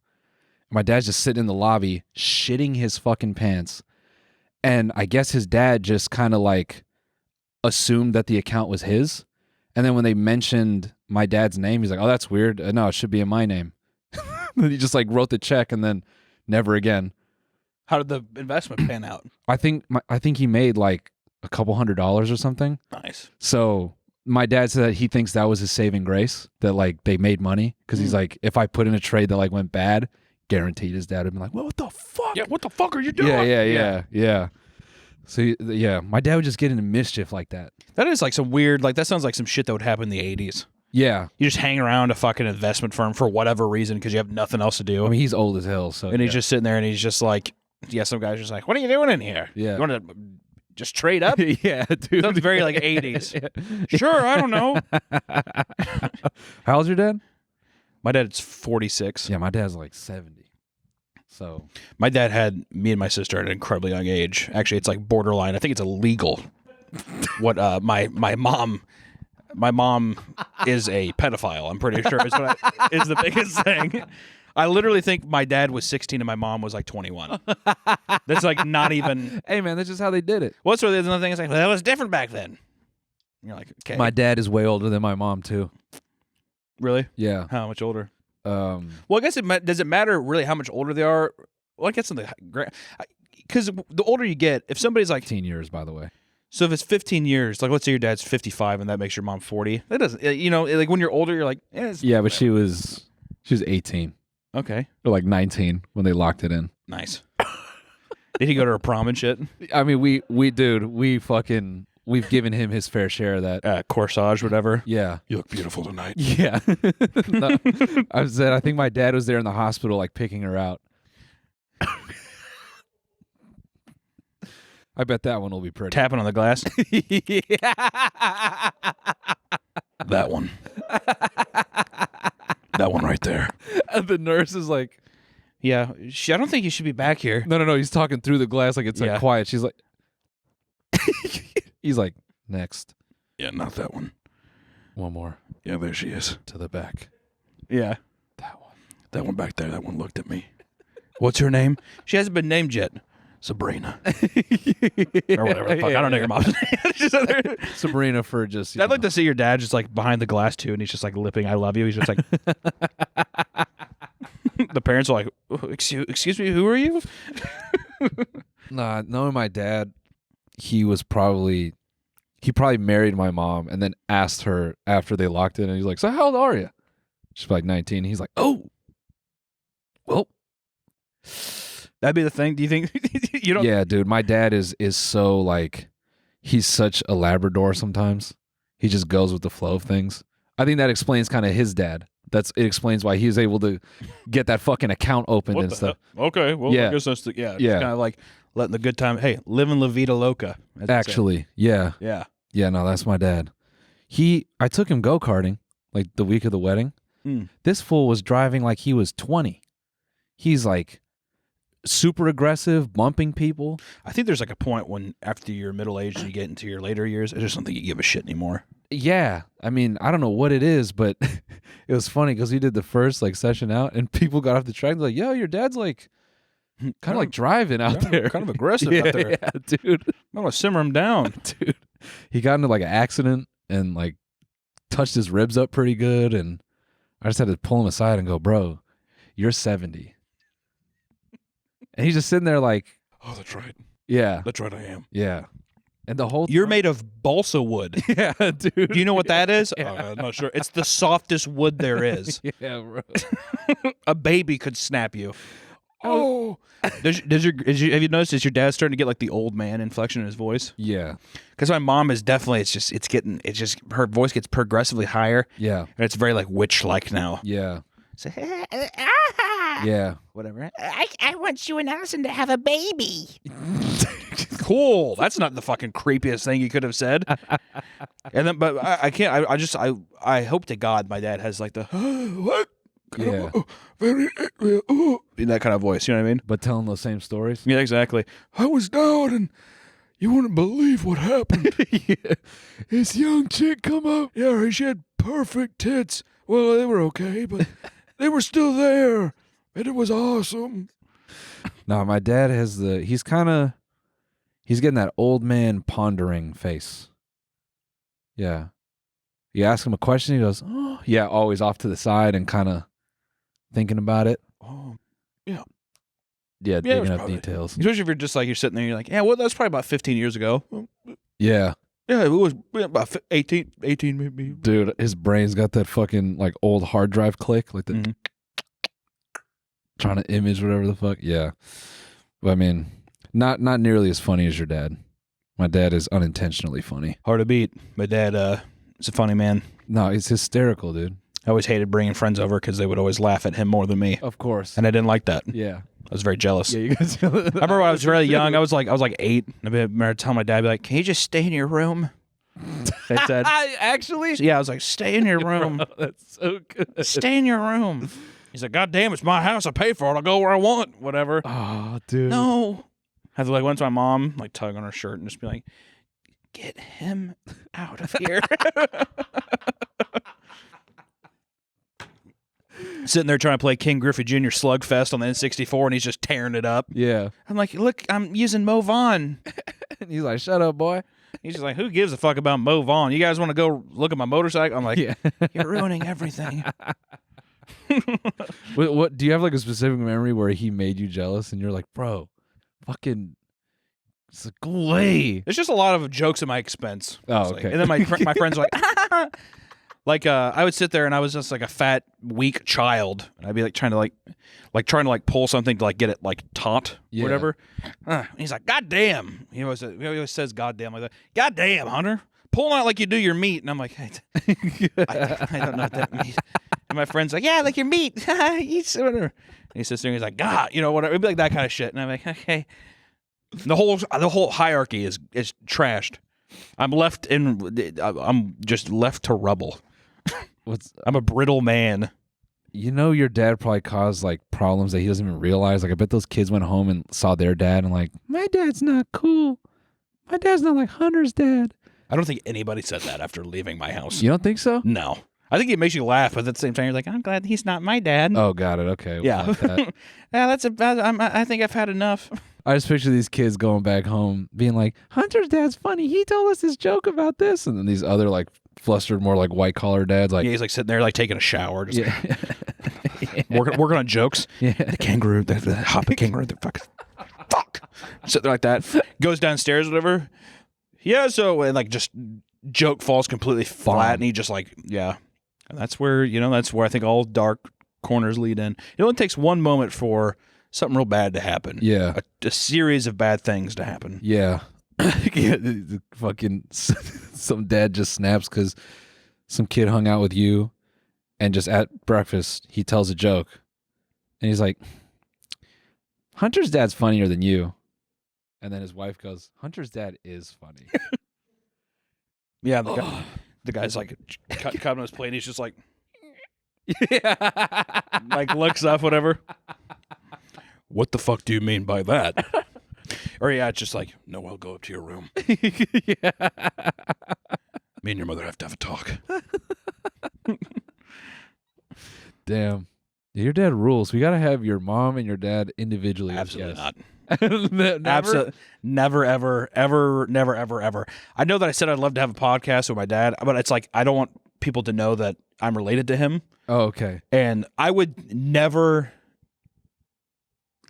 My dad's just sitting in the lobby, shitting his fucking pants. And I guess his dad just kind of like assumed that the account was his. And then when they mentioned my dad's name, he's like, oh, that's weird. No, it should be in my name. He just like wrote the check and then never again. How did the investment pan out? I think he made like a couple $100 or something. Nice. So my dad said that he thinks that was his saving grace, that like they made money. Because he's like, if I put in a trade that like went bad, guaranteed his dad would be like, well, what the fuck? Yeah, what the fuck are you doing? Yeah. So yeah, my dad would just get into mischief like that. That is like some weird, like that sounds like some shit that would happen in the 80s. Yeah. You just hang around a fucking investment firm for whatever reason because you have nothing else to do. I mean, he's old as hell. So and he's just sitting there and he's just like, yeah, some guy's just like, what are you doing in here? Yeah. You want to just trade up? Yeah, dude. Sounds very like 80s. Sure, I don't know. How old's your dad? My dad's 46. Yeah, my dad's like 70. So my dad had me and my sister at an incredibly young age. Actually, it's like borderline. I think it's illegal. What my mom is a pedophile. I'm pretty sure is the biggest thing. I literally think my dad was 16 and my mom was like 21. That's like not even. Hey man, that's just how they did it. What's well, another thing? It's like, well, that was different back then. And you're like, okay. My dad is way older than my mom too. Really? Yeah. How much older? Well, I guess does it matter really how much older they are? Well, I guess something because the older you get, if somebody's like 15 years, by the way. So if it's 15 years, like let's say your dad's 55 and that makes your mom 40, that doesn't, you know, like when you're older, you're like, yeah, but she was 18. Okay. Or like 19 when they locked it in. Nice. Did he go to a prom and shit? I mean, we've given him his fair share of that. Corsage, whatever. Yeah. You look beautiful tonight. Yeah. No, I think my dad was there in the hospital, like picking her out. I bet that one will be pretty. Tapping on the glass. That one. That one right there. And the nurse is like, Yeah. I don't think you should be back here. no. He's talking through the glass like it's like Yeah. quiet. She's like, he's like, next. Yeah, not that one. One more Yeah, there she is. to the back. Yeah. That one. That one back there. That one looked at me. What's her name? She hasn't been named yet. Sabrina. Or whatever the fuck. I don't know your mom's name. She's out there. Sabrina for just. I'd like to see your dad just like behind the glass too, and he's just like lipping "I love you." He's just like, the parents are like, "Excuse me, who are you?" Nah, knowing my dad, he probably married my mom and then asked her after they locked in, and he's like, "So how old are you?" She's like 19. He's like, "Oh, well." That'd be the thing. Do you think you don't? Yeah, dude. My dad is so like, he's such a Labrador sometimes. He just goes with the flow of things. I think that explains kind of his dad. It explains why he was able to get that fucking account opened What and the stuff. hell? Okay, well, Yeah. I guess that's the Yeah. kind of like letting the good time. Hey, living la vida loca. as they say. Actually, yeah. Yeah. Yeah, no, that's my dad. I took him go-karting like the week of the wedding. Mm. This fool was driving like he was 20. He's like super aggressive, bumping people. I think there's like a point when after you're middle aged and you get into your later years, I just don't think you give a shit anymore. Yeah. I mean, I don't know what it is, but it was funny because we did the first like session out and people got off the track. They're like, yo, your dad's like kind of like driving out there. Kind of aggressive yeah, out there. Yeah, dude. I'm going to simmer him down. Dude. He got into like an accident and like touched his ribs up pretty good. And I just had to pull him aside and go, bro, you're 70. And he's just sitting there like, Oh, that's right. yeah, That's right, I am. yeah. And the whole You're time- made of balsa wood. yeah, dude. Do you know what that is? Yeah. I'm not sure. It's the softest wood there is. Yeah, bro. A baby could snap you. Oh, Have you noticed, is your dad starting to get like the old man inflection in his voice? Yeah, Because my mom is definitely, her voice gets progressively higher, yeah, and it's very like witch-like now. yeah, So, yeah. whatever. I want you and Allison to have a baby. Cool. That's not the fucking creepiest thing you could have said. And then, but I can't. I hope to God my dad has like the what? Yeah. Very, that kind of voice. You know what I mean? But telling those same stories. Yeah, exactly. I was down and you wouldn't believe what happened. Yeah. This young chick come up. Yeah, she had perfect tits. Well, they were okay, but they were still there. And it was awesome. No, my dad has he's getting that old man pondering face. Yeah. You ask him a question, he goes, oh, yeah, always off to the side and kind of thinking about it. Oh, Yeah, it digging was up probably- details. Especially if you're just like, you're sitting there, you're like, yeah, well, that's probably about 15 years ago. Yeah. Yeah, it was about 18 maybe. Dude, his brain's got that fucking like old hard drive click, like the Mhm. trying to image whatever the fuck. Yeah. But I mean, not nearly as funny as your dad. My dad is unintentionally funny. Hard to beat. My dad is a funny man. No, it's hysterical, dude. I always hated bringing friends over because they would always laugh at him more than me. Of course. And I didn't like that. Yeah. I was very jealous. Yeah, you guys. I remember when I was really young. I was like 8. And I remember telling my dad, I'd be like, "Can you just stay in your room?" They said, Actually, "Yeah." I was like, "Stay in your room. that's so good. Stay in your room." He's like, "God damn, it's my house. I pay for it. I'll go where I want. Whatever." Oh, dude. No. I had to like went to my mom, like tug on her shirt and just be like, "Get him out of here." Sitting there trying to play King Griffey Jr. Slugfest on the N64 and he's just tearing it up. Yeah. I'm like, "Look, I'm using Mo Vaughn." And he's like, "Shut up, boy." He's just like, "Who gives a fuck about Mo Vaughn? You guys want to go look at my motorcycle?" I'm like, Yeah. "You're ruining everything." What do you have like a specific memory where he made you jealous and you're like, "Bro, fucking it's like, go away." There's just a lot of jokes at my expense. Oh, It's like- okay. and then my friends are like, Like I would sit there and I was just like a fat, weak child, and I'd be like trying to pull something to like get it like taut, Yeah. whatever. He's like, "God damn!" He always says "God damn" like that. "God damn, Hunter, pull out like you do your meat." And I'm like, I don't know what that means. And my friend's like, "Yeah, like your meat." Whatever. And he sits there and he's like, "God, whatever." It'd be like that kind of shit. And I'm like, okay. The whole hierarchy is trashed. I'm just left to rubble. I'm a brittle man. Your dad probably caused like problems that he doesn't even realize. Like I bet those kids went home and saw their dad and like, my dad's not cool. My dad's not like Hunter's dad. I don't think anybody said that after leaving my house. You don't think so? No. I think it makes you laugh, but at the same time, you're like, I'm glad he's not my dad. Oh, got it. Okay. Yeah. Like that. Yeah, I think I've had enough. I just picture these kids going back home being like, Hunter's dad's funny. He told us this joke about this. And then these other like flustered, more like white collar dads like, Yeah, he's like sitting there like taking a shower, just yeah. working on jokes. Yeah. The kangaroo, the hopping kangaroo, the fuck. Sitting there like that. Goes downstairs, whatever. Yeah, so and like just joke falls completely flat, and he just like, yeah. And that's where I think all dark corners lead in. It only takes one moment for something real bad to happen. Yeah. A series of bad things to happen. Yeah. Yeah, fucking some dad just snaps because some kid hung out with you and just at breakfast he tells a joke and he's like, Hunter's dad's funnier than you. And then his wife goes, Hunter's dad is funny. Yeah, the guy's like cut on his plate and he's just like, Yeah. like looks up, whatever. What the fuck do you mean by that? Or yeah, it's just like, Noel, go up to your room. Yeah. Me and your mother have to have a talk. Damn. Your dad rules. We got to have your mom and your dad individually. Absolutely not. Never? Absolutely. Never, ever. I know that I said I'd love to have a podcast with my dad, but it's like, I don't want people to know that I'm related to him. Oh, okay. And I would never,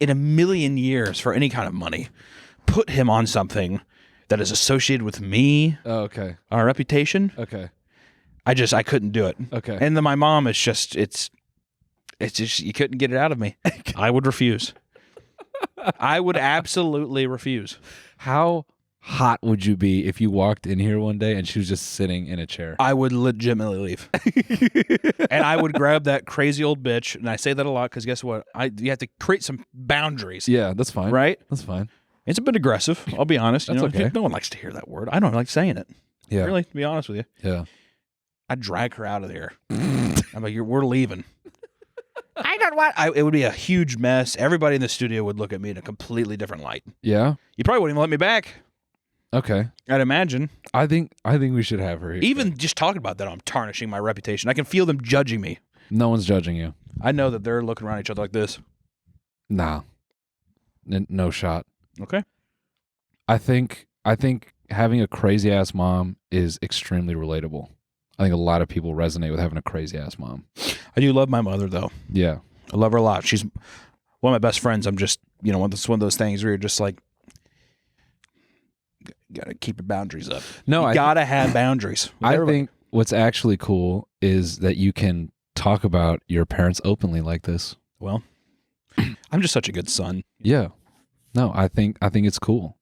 in a million years, for any kind of money, put him on something that is associated with me, Oh, okay. our reputation. Okay. I couldn't do it. Okay. And then my mom is just, it's just, you couldn't get it out of me. I would refuse. I would absolutely refuse. How hot would you be if you walked in here one day and she was just sitting in a chair? I would legitimately leave. And I would grab that crazy old bitch. And I say that a lot because guess what? You have to create some boundaries. Yeah, that's fine. Right? That's fine. It's a bit aggressive. I'll be honest. That's okay. No one likes to hear that word. I don't like saying it. Yeah. Really, to be honest with you. Yeah. I'd drag her out of there. I'm like, we're leaving. I don't want. It would be a huge mess. Everybody in the studio would look at me in a completely different light. Yeah. You probably wouldn't even let me back. Okay. I'd imagine. I think we should have her here. Even just talking about that, I'm tarnishing my reputation. I can feel them judging me. No one's judging you. I know that they're looking around each other like this. Nah. No shot. Okay. I think having a crazy ass mom is extremely relatable. I think a lot of people resonate with having a crazy ass mom. I do love my mother, though. Yeah. I love her a lot. She's one of my best friends. I'm just, it's one of those things where you're just like, gotta keep your boundaries up. No, you gotta have boundaries. I think what's actually cool is that you can talk about your parents openly like this. Well, I'm just such a good son. Yeah. No, I think it's cool.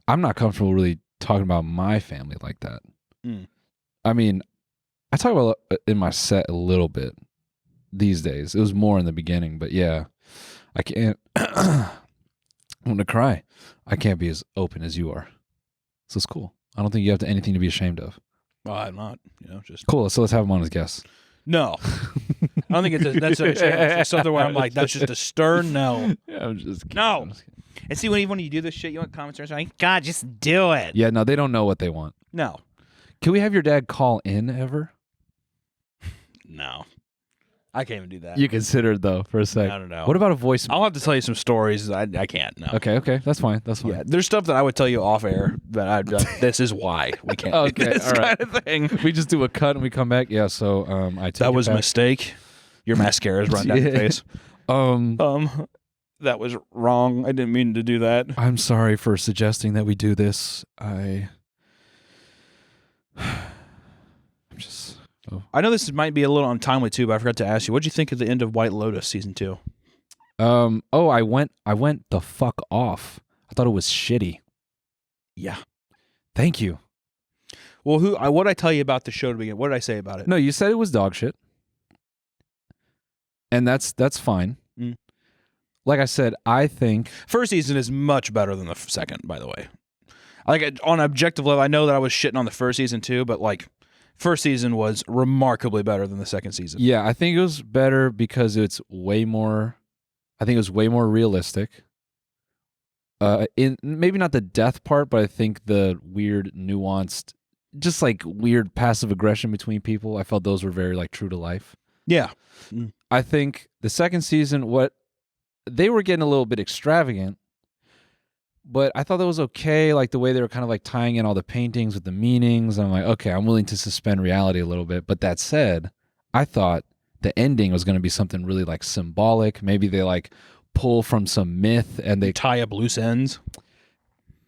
I'm not comfortable really talking about my family like that. Mm. I mean, I talk about it in my set a little bit these days. It was more in the beginning, but yeah, I can't. I'm gonna cry. I can't be as open as you are. So it's cool. I don't think you have anything to be ashamed of. Well, I'm not. Just Cool. So let's have him on as guests. no. I don't think it's something where I'm like, that's just a stern no. Yeah, I'm just kidding. No. And see, when you do this shit, you want comments or something. God, just do it. Yeah, no, they don't know what they want. No. Can we have your dad call in ever? No. I can't even do that. You considered though for a sec. No. What about a voice? I'll have to tell you some stories. I can't. No. Okay, that's fine. That's fine. Yeah, there's stuff that I would tell you off air that this is why we can't. Okay, do this all right. kind of thing. We just do a cut and we come back. Yeah, so I take That was it a back. mistake. Your mascara's run down your Yeah. face. That was wrong. I didn't mean to do that. I'm sorry for suggesting that we do this. I'm just I know this might be a little untimely too, but I forgot to ask you. What'd you think of the end of White Lotus season 2? I went the fuck off. I thought it was shitty. Yeah. Thank you. Well, what did I tell you about the show to begin? What did I say about it? No, you said it was dog shit. And that's fine. Mm. Like I said, I think First season is much better than the second, by the way. Like on an objective level, I know that I was shitting on the first season too, but like first season was remarkably better than the second season. Yeah, I think it was better because it's way more. I think it was way more realistic. In maybe not the death part, but I think the weird, nuanced, just like weird passive aggression between people. I felt those were very like true to life. Yeah. I think the second season, what they were getting a little bit extravagant, but I thought that was okay. Like the way they were kind of like tying in all the paintings with the meanings. I'm like, okay, I'm willing to suspend reality a little bit. But that said, I thought the ending was going to be something really like symbolic. Maybe they like pull from some myth and they tie up loose ends.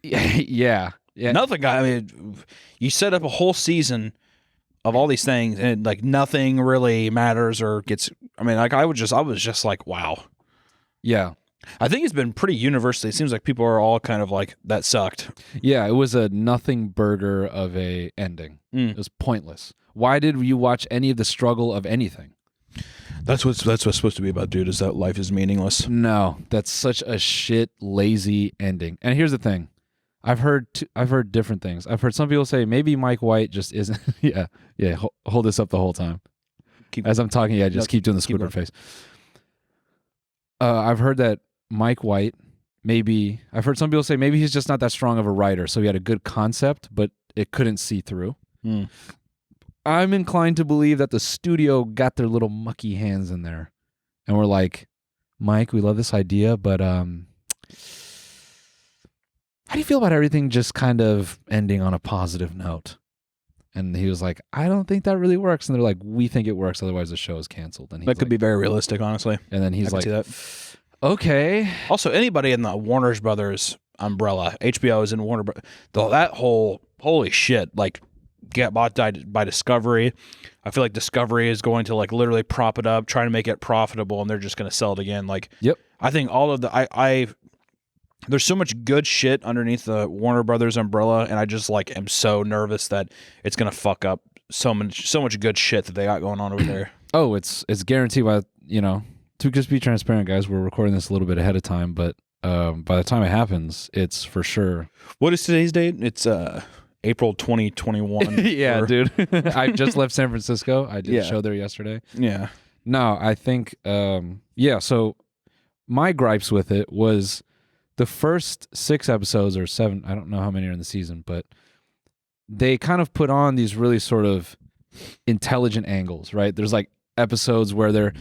Yeah. Nothing. I mean, you set up a whole season of all these things, and like nothing really matters or gets. I mean, like I was just like, wow. Yeah. I think it's been pretty universally. It seems like people are all kind of like, that sucked. Yeah, it was a nothing burger of a ending. It was pointless. Why did you watch any of the struggle of anything? That's what's supposed to be about, dude, is that life is meaningless. No, that's such a shit, lazy ending. And here's the thing. I've heard different things. I've heard some people say maybe Mike White just isn't. Yeah. Hold this up the whole time. As I'm talking, keep doing the Squidward face. I've heard that Mike White, I've heard some people say maybe he's just not that strong of a writer, so he had a good concept, but it couldn't see through. I'm inclined to believe that the studio got their little mucky hands in there, and we're like, Mike, we love this idea, but how do you feel about everything just kind of ending on a positive note? And he was like, I don't think that really works. And they're like, we think it works, otherwise the show is canceled. And that could be very realistic, honestly. And then he's like, see that. Okay. Also, anybody in the Warner Brothers umbrella, HBO is in Warner Brothers, that whole, holy shit, like, get bought by Discovery. I feel like Discovery is going to like literally prop it up, try to make it profitable, and they're just going to sell it again. Like, yep. I think all of there's so much good shit underneath the Warner Brothers umbrella, and I just like am so nervous that it's going to fuck up so much good shit that they got going on over there. Oh, it's guaranteed by, to just be transparent, guys, we're recording this a little bit ahead of time, but by the time it happens, it's for sure. What is today's date? It's April 2021. Yeah, dude. I just left San Francisco. I did a show there yesterday. Yeah. No, I think, so my gripes with it was the first 6 episodes or 7, I don't know how many are in the season, but they kind of put on these really sort of intelligent angles, right? There's like episodes where they're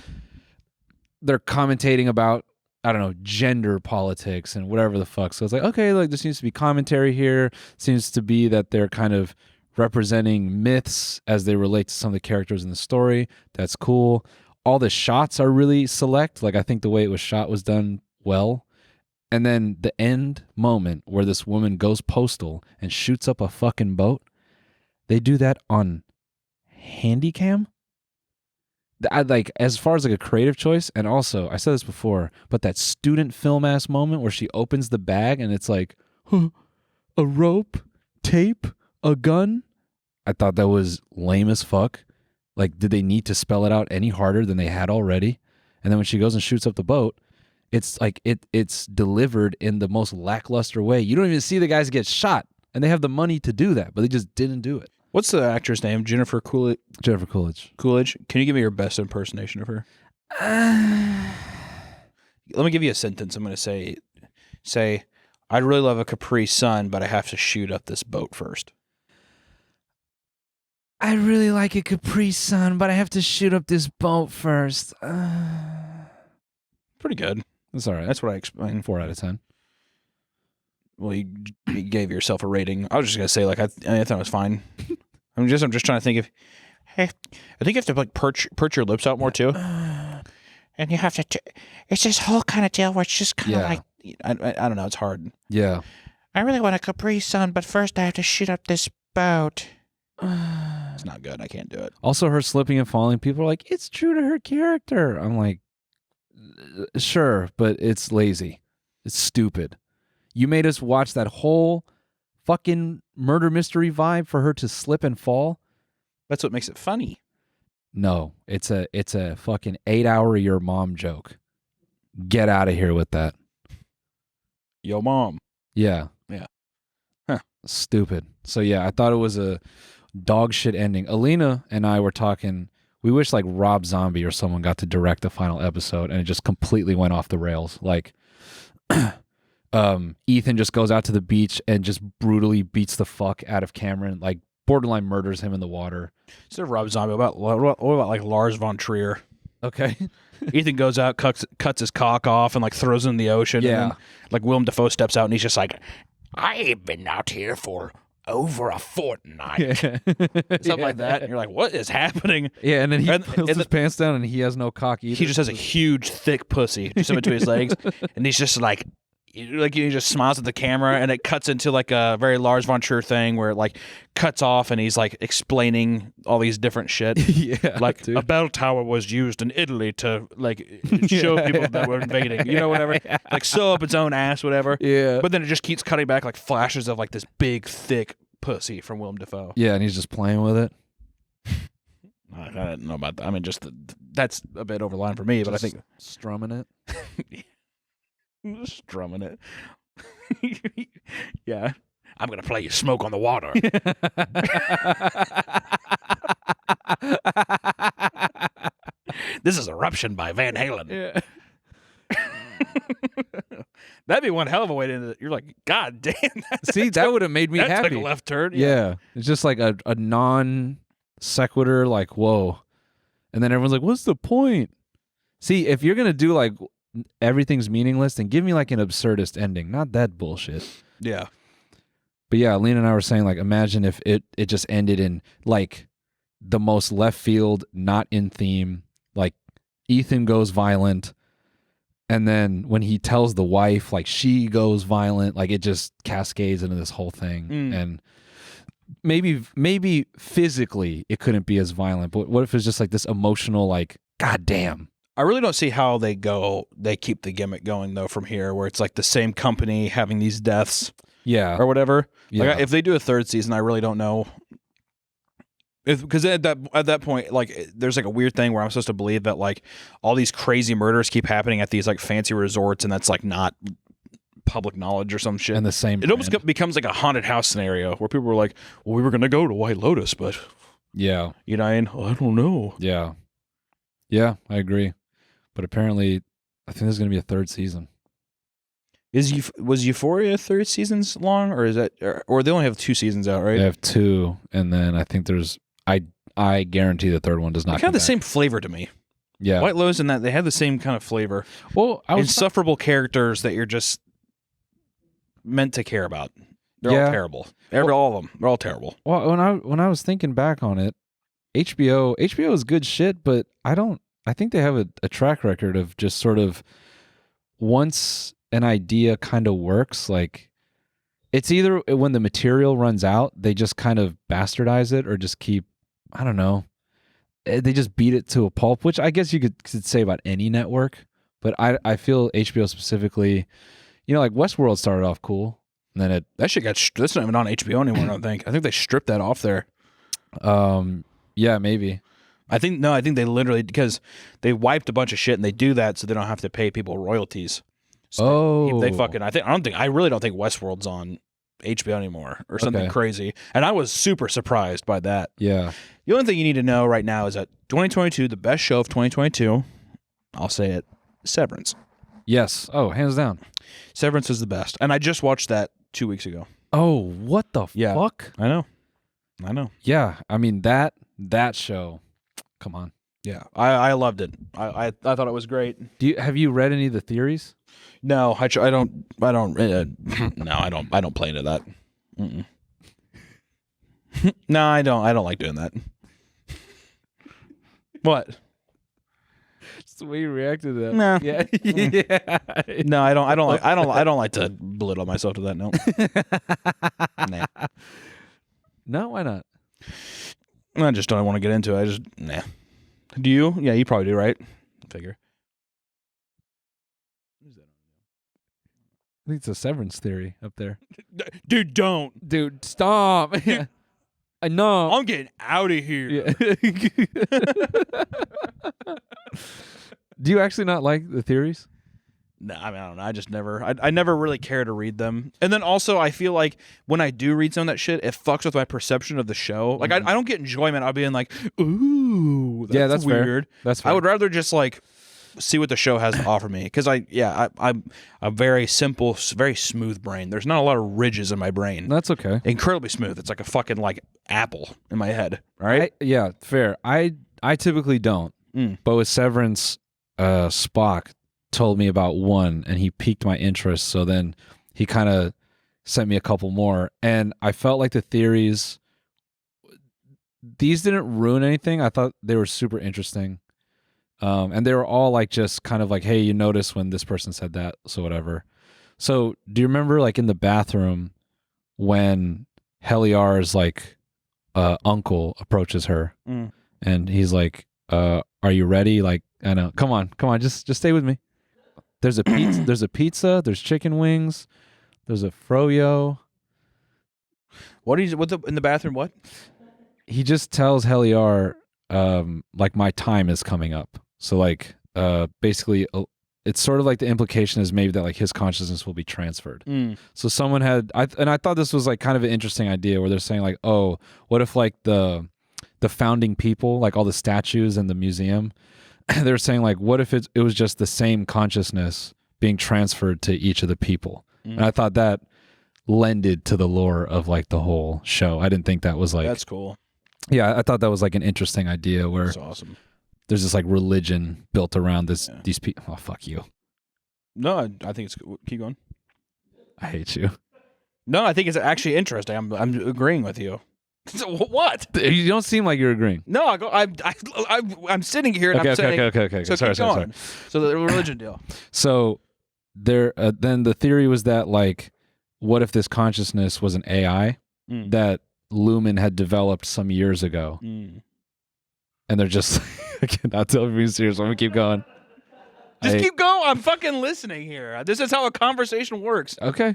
commentating about, I don't know, gender politics and whatever the fuck. So it's like, okay, like there seems to be commentary here. Seems to be that they're kind of representing myths as they relate to some of the characters in the story. That's cool. All the shots are really select. Like I think the way it was shot was done well. And then the end moment where this woman goes postal and shoots up a fucking boat, they do that on Handycam. I like, as far as like a creative choice, and also I said this before, but that student film ass moment where she opens the bag and it's like, huh, a rope, tape, a gun. I thought that was lame as fuck. Like, did they need to spell it out any harder than they had already? And then when she goes and shoots up the boat, it's like it's delivered in the most lackluster way. You don't even see the guys get shot, and they have the money to do that, but they just didn't do it. What's the actress name? Jennifer Coolidge. Jennifer Coolidge. Coolidge. Can you give me your best impersonation of her? Let me give you a sentence. I'm going to say, I'd really love a Capri Sun, but I have to shoot up this boat first. I really like a Capri Sun, but I have to shoot up this boat first. Pretty good. That's all right. That's what I explained. 4 out of 10. Well, you gave yourself a rating. I was just gonna say, like, I thought it was fine. I'm just trying to think of. Hey, I think you have to like perch your lips out more too. And you have to. It's this whole kind of deal where it's just kind of like. I don't know. It's hard. Yeah. I really want a Capri Sun, but first I have to shoot up this boat. It's not good. I can't do it. Also, her slipping and falling, people are like, it's true to her character. I'm like, sure, but it's lazy. It's stupid. You made us watch that whole fucking murder mystery vibe for her to slip and fall. That's what makes it funny. No, it's a fucking 8-hour your mom joke. Get out of here with that. Yo, mom. Yeah. Yeah. Huh. Stupid. So yeah, I thought it was a dog shit ending. Alina and I were talking. We wish like Rob Zombie or someone got to direct the final episode, and it just completely went off the rails. Like, Ethan just goes out to the beach and just brutally beats the fuck out of Cameron, like borderline murders him in the water. Instead of Rob Zombie, what about like Lars von Trier? Okay. Ethan goes out, cuts his cock off, and like throws it in the ocean. Yeah. And then, like Willem Dafoe steps out, and he's just like, "I've been out here for over a fortnight," something like that. And you're like, "What is happening?" Yeah, and then he And- pulls and his pants down, and he has no cock either. He just has a huge, thick pussy just in between his legs, and he's just like he just smiles at the camera, and it cuts into like a very Lars von Trier thing where it like cuts off, and he's like explaining all these different shit. yeah, Like dude. a bell tower was used in Italy to like show people that were invading, whatever. Like sew up its own ass, whatever. Yeah. But then it just keeps cutting back like flashes of like this big, thick pussy from Willem Dafoe. Yeah, and he's just playing with it. I don't know about that. I mean, just that's a bit over the line for me, but I Just think strumming it. strumming it. Yeah. I'm going to play you Smoke on the Water. This is Eruption by Van Halen. Yeah. That'd be one hell of a way to end it. You're like, God damn. See, that would have made me that happy. took a left turn. Yeah. It's just like a non sequitur, like, whoa. And then everyone's like, what's the point? See, if you're going to do like everything's meaningless, then give me like an absurdist ending, not that bullshit. Yeah. But yeah, Lena and I were saying, like, imagine if it just ended in like the most left field, not in theme, like Ethan goes violent. And then when he tells the wife, like she goes violent, like it just cascades into this whole thing. And maybe physically it couldn't be as violent, but what if it's just like this emotional, like, God damn. I really don't see how they keep the gimmick going though from here, where it's like the same company having these deaths Yeah. or whatever. Yeah. Like if they do a third season, I really don't know. Because at that point, like there's like a weird thing where I'm supposed to believe that like all these crazy murders keep happening at these like fancy resorts, and that's like not public knowledge or some shit. And the same. It almost brand. becomes like a haunted house scenario where people were like, "Well, we were gonna go to White Lotus, but Yeah. you know, I don't know." Yeah. Yeah, I agree. But apparently, I think there's going to be a third season. Was Euphoria 3 seasons long, or is that, or they only have 2 seasons out, right? They have 2, and then I think there's. I guarantee the third one does not. They kind of the same flavor to me. Yeah. White Lotus and that they have the same kind of flavor. Well, I was. Insufferable characters that you're just meant to care about. They're Yeah. all terrible. All of them. They're all terrible. Well, when I was thinking back on it, HBO is good shit, but I think they have a track record of just sort of once an idea kind of works, like it's either when the material runs out, they just kind of bastardize it or just keep, I don't know, they just beat it to a pulp, which I guess you could say about any network, but I feel HBO specifically, like Westworld started off cool, and then That shit that's not even on HBO anymore, I don't think. I think they stripped that off there. Yeah, maybe. I think they literally, because they wiped a bunch of shit, and they do that so they don't have to pay people royalties. So they fucking, I really don't think Westworld's on HBO anymore or something Okay. crazy. And I was super surprised by that. Yeah. The only thing you need to know right now is that 2022, the best show of 2022, I'll say it, Severance. Yes. Oh, hands down. Severance is the best. And I just watched that 2 weeks ago. Oh, what the fuck? I know. Yeah, I mean that show. Come on. Yeah, I loved it. I thought it was great. Have you read any of the theories? No, I don't. No, I don't play into that. Mm-mm. No, I don't like doing that. What? Just the way you reacted to that. No. Yeah. Yeah. No, I don't like to belittle myself to that. No. Nah. No, why not? I just don't want to get into it. I just nah. Do you? Yeah, you probably do, right? Figure. I think it's a severance theory up there. Dude, don't. Dude, stop. Dude, I know. I'm getting out of here. Yeah. Do you actually not like the theories? No, I mean, I don't know. I just never, I never really care to read them. And then also, I feel like when I do read some of that shit, it fucks with my perception of the show. Like, I don't get enjoyment out of being like, ooh, that's fair. weird. That's fair. I would rather just like see what the show has to offer me. Because I'm a very simple, very smooth brain. There's not a lot of ridges in my brain. That's okay. Incredibly smooth. It's like a fucking like apple in my head. All right. Yeah, fair. I typically don't. But with Severance, Spock told me about one and he piqued my interest, so then he kind of sent me a couple more, and I felt like the theories, these didn't ruin anything. I thought they were super interesting, and they were all like just kind of like, hey, you notice when this person said that, so whatever. So do you remember like in the bathroom when Heliar's like uncle approaches her and he's like, are you ready? Like, I know, come on, just stay with me. There's a pizza, there's chicken wings, there's a froyo. In the bathroom? What? He just tells Heliar, like, my time is coming up. So like, basically, it's sort of like the implication is maybe that like his consciousness will be transferred. So someone had, and I thought this was like kind of an interesting idea where they're saying like, oh, what if like the founding people, like all the statues in the museum, they're saying like, what if it was just the same consciousness being transferred to each of the people? And I thought that lended to the lore of like the whole show. I didn't think that was like, that's cool. Yeah, I thought that was like an interesting idea where That's awesome. there's this like religion built around these people. Oh, fuck you. No, I think it's cool. Keep going. I hate you. No, I think it's actually interesting. I'm agreeing with you. What? You don't seem like you're agreeing. No, I'm sitting here and Okay, I'm saying. okay. So Sorry. keep going. So the religion deal. So there, then the theory was that like, what if this consciousness was an AI that Lumen had developed some years ago, and they're just I cannot tell if you're being serious. I'm gonna keep going. Just keep going. I'm fucking listening here. This is how a conversation works. Okay.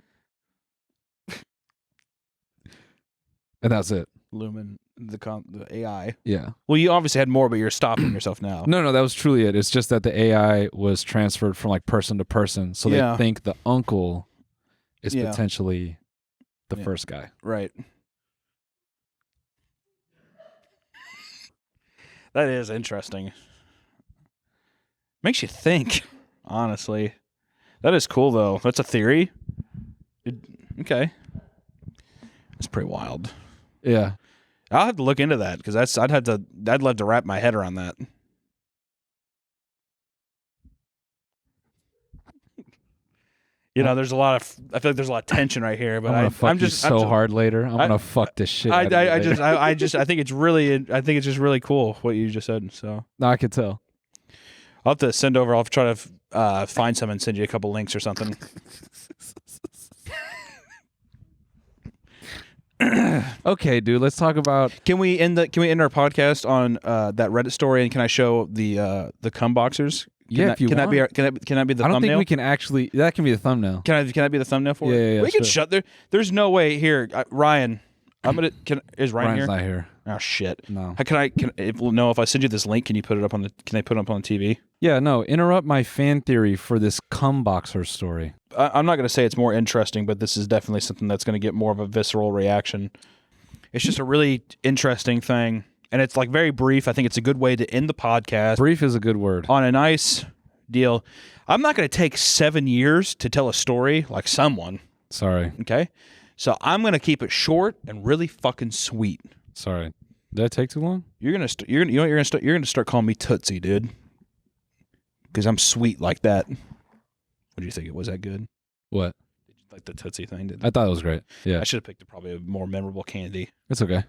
And that's it. Lumen, the AI. Yeah. Well, you obviously had more, but you're stopping yourself now. No, that was truly it. It's just that the AI was transferred from like person to person, so they think the uncle is potentially the first guy. Right. That is interesting. Makes you think, honestly. That is cool, though. That's a theory. Okay. That's pretty wild. Yeah. I'll have to look into that because I'd love to wrap my head around that. You know, there's a lot of. I feel like there's a lot of tension right here, but I'm just so hard later. I'm gonna fuck this shit. I think it's just really cool what you just said. So no, I could tell. I'll have to send over. I'll try to find some and send you a couple links or something. Okay, dude. Let's talk about. Can we end our podcast on that Reddit story? And can I show the Cum Boxers? If you want. Can that be the thumbnail? I don't think we can actually. That can be the thumbnail. Can that be the thumbnail for it? Yeah. We can shut there. There's no way here, Ryan. Is Ryan Ryan's here? not here. Oh shit. No. If I send you this link, can you put it up on the? Can they put it up on the TV? Yeah. No. Interrupt my fan theory for this Cum Boxer story. I'm not going to say it's more interesting, but this is definitely something that's going to get more of a visceral reaction. It's just a really interesting thing. And it's like very brief. I think it's a good way to end the podcast. Brief is a good word. On a nice deal. I'm not going to take 7 years to tell a story like someone. Sorry. Okay? So I'm going to keep it short and really fucking sweet. Sorry. Did that take too long? You're going to start calling me Tootsie, dude. Because I'm sweet like that. What do you think? Was that good? What? Did you like the Tootsie thing? I thought it was great. Yeah. I should have picked probably a more memorable candy. It's okay.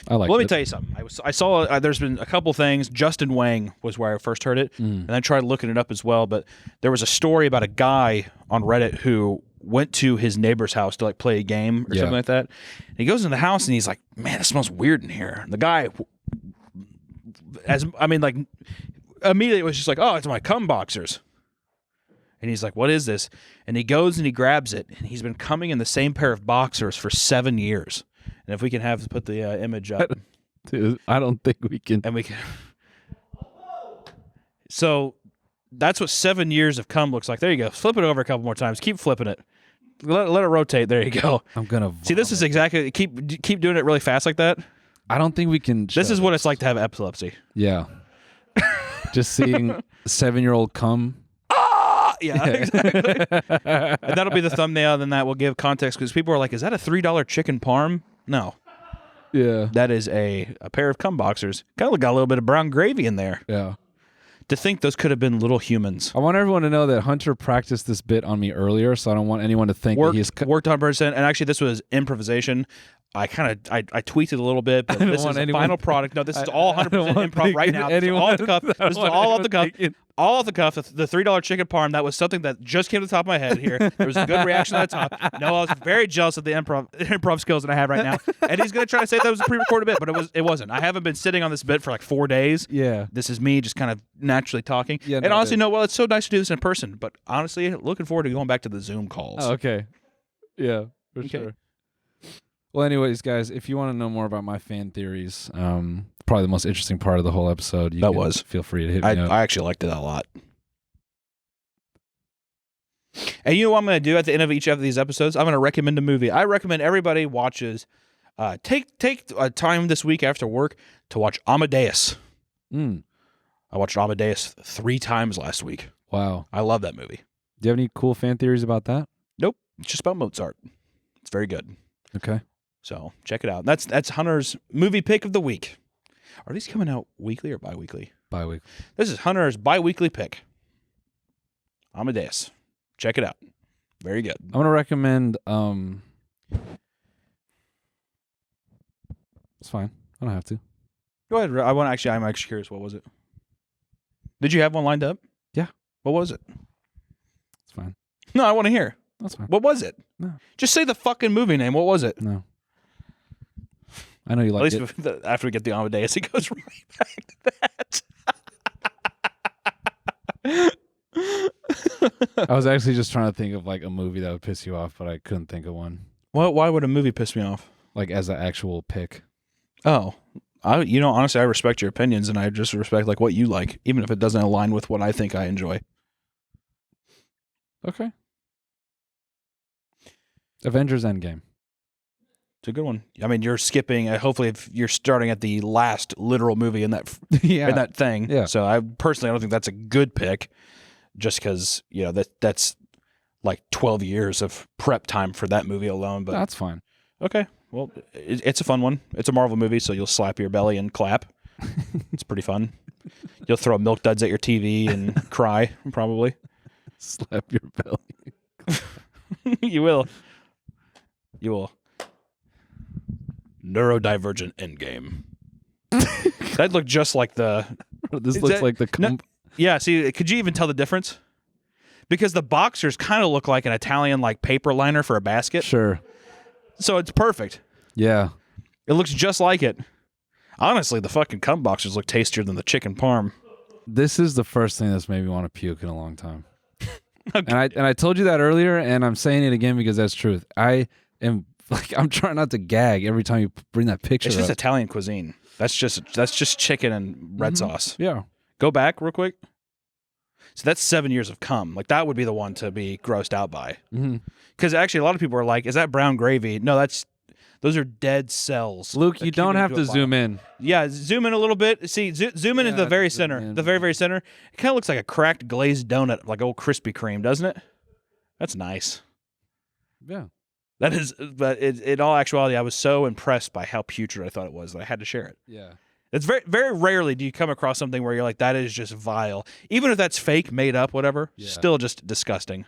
I like it. Let me tell you something. I saw there's been a couple things. Justin Wang was where I first heard it, and I tried looking it up as well. But there was a story about a guy on Reddit who went to his neighbor's house to like play a game or something like that. And he goes in the house and he's like, "Man, it smells weird in here." And the guy, immediately was just like, "Oh, it's my cum boxers." And he's like, "What is this?" And he goes and he grabs it, and he's been coming in the same pair of boxers for 7 years. And if we can put the image up, dude, I don't think we can. and we can. So that's what 7 years of cum looks like. There you go. Flip it over a couple more times. Keep flipping it. Let it rotate. There you go. I'm gonna see. This is exactly keep doing it really fast like that. I don't think we can. This is what it's like to have epilepsy. Yeah. Just seeing 7-year-old cum. Yeah, exactly. And that'll be the thumbnail. Then that will give context because people are like, "Is that a $3 chicken parm?" No. Yeah. That is a pair of cum boxers. Kind of got a little bit of brown gravy in there. Yeah. To think those could have been little humans. I want everyone to know that Hunter practiced this bit on me earlier, so I don't want anyone to think that he's worked 100%. And actually, this was improvisation. I tweaked it a little bit, but this is the final product. No, this is all 100% improv right now. This is all off the cuff. This is all off the cuff. All off the cuff. The $3 chicken parm. That was something that just came to the top of my head here. There was a good reaction at the top. No, I was very jealous of the improv skills that I have right now. And he's gonna try to say that was a pre-recorded bit, but it wasn't. I haven't been sitting on this bit for like 4 days. Yeah. This is me just kind of naturally talking. Yeah, and honestly, well, it's so nice to do this in person. But honestly, looking forward to going back to the Zoom calls. Oh, okay. Yeah, for sure. Well, anyways, guys, if you want to know more about my fan theories, probably the most interesting part of the whole episode, feel free to hit me up. I actually liked it a lot. And you know what I'm going to do at the end of each of these episodes? I'm going to recommend a movie. I recommend everybody watches, take time this week after work to watch Amadeus. I watched Amadeus 3 times last week. Wow. I love that movie. Do you have any cool fan theories about that? Nope. It's just about Mozart. It's very good. Okay. So check it out. That's Hunter's movie pick of the week. Are these coming out weekly or bi-weekly? Bi-weekly. This is Hunter's bi-weekly pick. Amadeus. Check it out. Very good. I'm going to recommend... It's fine. I don't have to. Go ahead. I'm actually curious. What was it? Did you have one lined up? Yeah. What was it? It's fine. No, I want to hear. That's fine. What was it? No. Just say the fucking movie name. What was it? No. I know you like it. At least after we get the Amadeus, it goes right back to that. I was actually just trying to think of like a movie that would piss you off, but I couldn't think of one. Why would a movie piss me off? Like as an actual pick. Oh, honestly, I respect your opinions, and I just respect like what you like, even if it doesn't align with what I think I enjoy. Okay. Avengers Endgame. It's a good one. I mean, you're skipping. Hopefully, if you're starting at the last literal movie in that in that thing. Yeah. So I don't think that's a good pick, just because that's like 12 years of prep time for that movie alone. But that's fine. Okay. Well, it's a fun one. It's a Marvel movie, so you'll slap your belly and clap. It's pretty fun. You'll throw milk duds at your TV and cry, probably. Slap your belly. You will. You will. Neurodivergent Endgame. That looked just like the... This looks like the... Yeah, see, could you even tell the difference? Because the boxers kind of look like an Italian like paper liner for a basket. Sure. So it's perfect. Yeah. It looks just like it. Honestly, the fucking cum boxers look tastier than the chicken parm. This is the first thing that's made me want to puke in a long time. Okay. And I told you that earlier, and I'm saying it again because that's truth. I am like, I'm trying not to gag every time you bring that picture It's just up. Italian cuisine. That's just chicken and red sauce. Yeah. Go back real quick. So that's 7 years of cum. Like that would be the one to be grossed out by. Because actually, a lot of people are like, "Is that brown gravy?" No, those are dead cells. Luke, you don't have to zoom in. Yeah, zoom in a little bit. See, zoom in into the very center. The very, very center. It kind of looks like a cracked glazed donut, like old Krispy Kreme, doesn't it? That's nice. Yeah. That is, but in all actuality, I was so impressed by how putrid I thought it was that I had to share it. Yeah. It's very, very rarely do you come across something where you're like, that is just vile. Even if that's fake, made up, whatever, still just disgusting.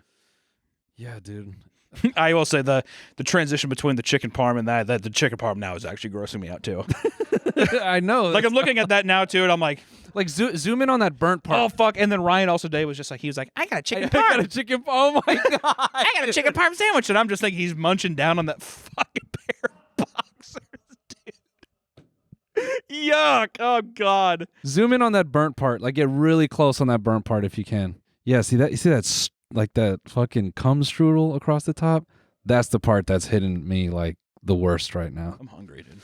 Yeah, dude. I will say the transition between the chicken parm and that the chicken parm now is actually grossing me out too. I know. Like I'm looking at that now too, and I'm like, zoom in on that burnt part. oh fuck! And then Ryan also today was just like, he was like, I got a chicken I parm. got a chicken. Oh my god! I got a chicken parm sandwich, and I'm just thinking he's munching down on that fucking pair of boxers, dude. Yuck! Oh god! Zoom in on that burnt part. Like get really close on that burnt part if you can. Yeah, see that? You see that? Like that fucking cum strudel across the top. That's the part that's hitting me like the worst right now. I'm hungry, dude.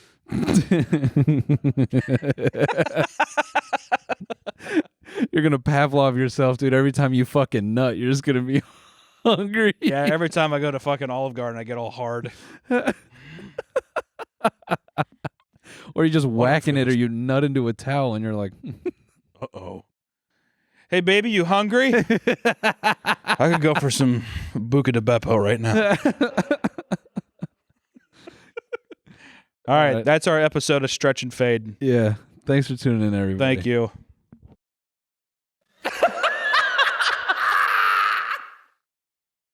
You're gonna Pavlov yourself, dude. Every time you fucking nut, you're just gonna be hungry. Yeah, every time I go to fucking Olive Garden, I get all hard. Or you're just whacking it, or you nut into a towel, and you're like, uh-oh. Hey, baby, you hungry? I could go for some Buca de Beppo right now. All right, that's our episode of Stretch and Fade. yeah. Thanks for tuning in, everybody. Thank you.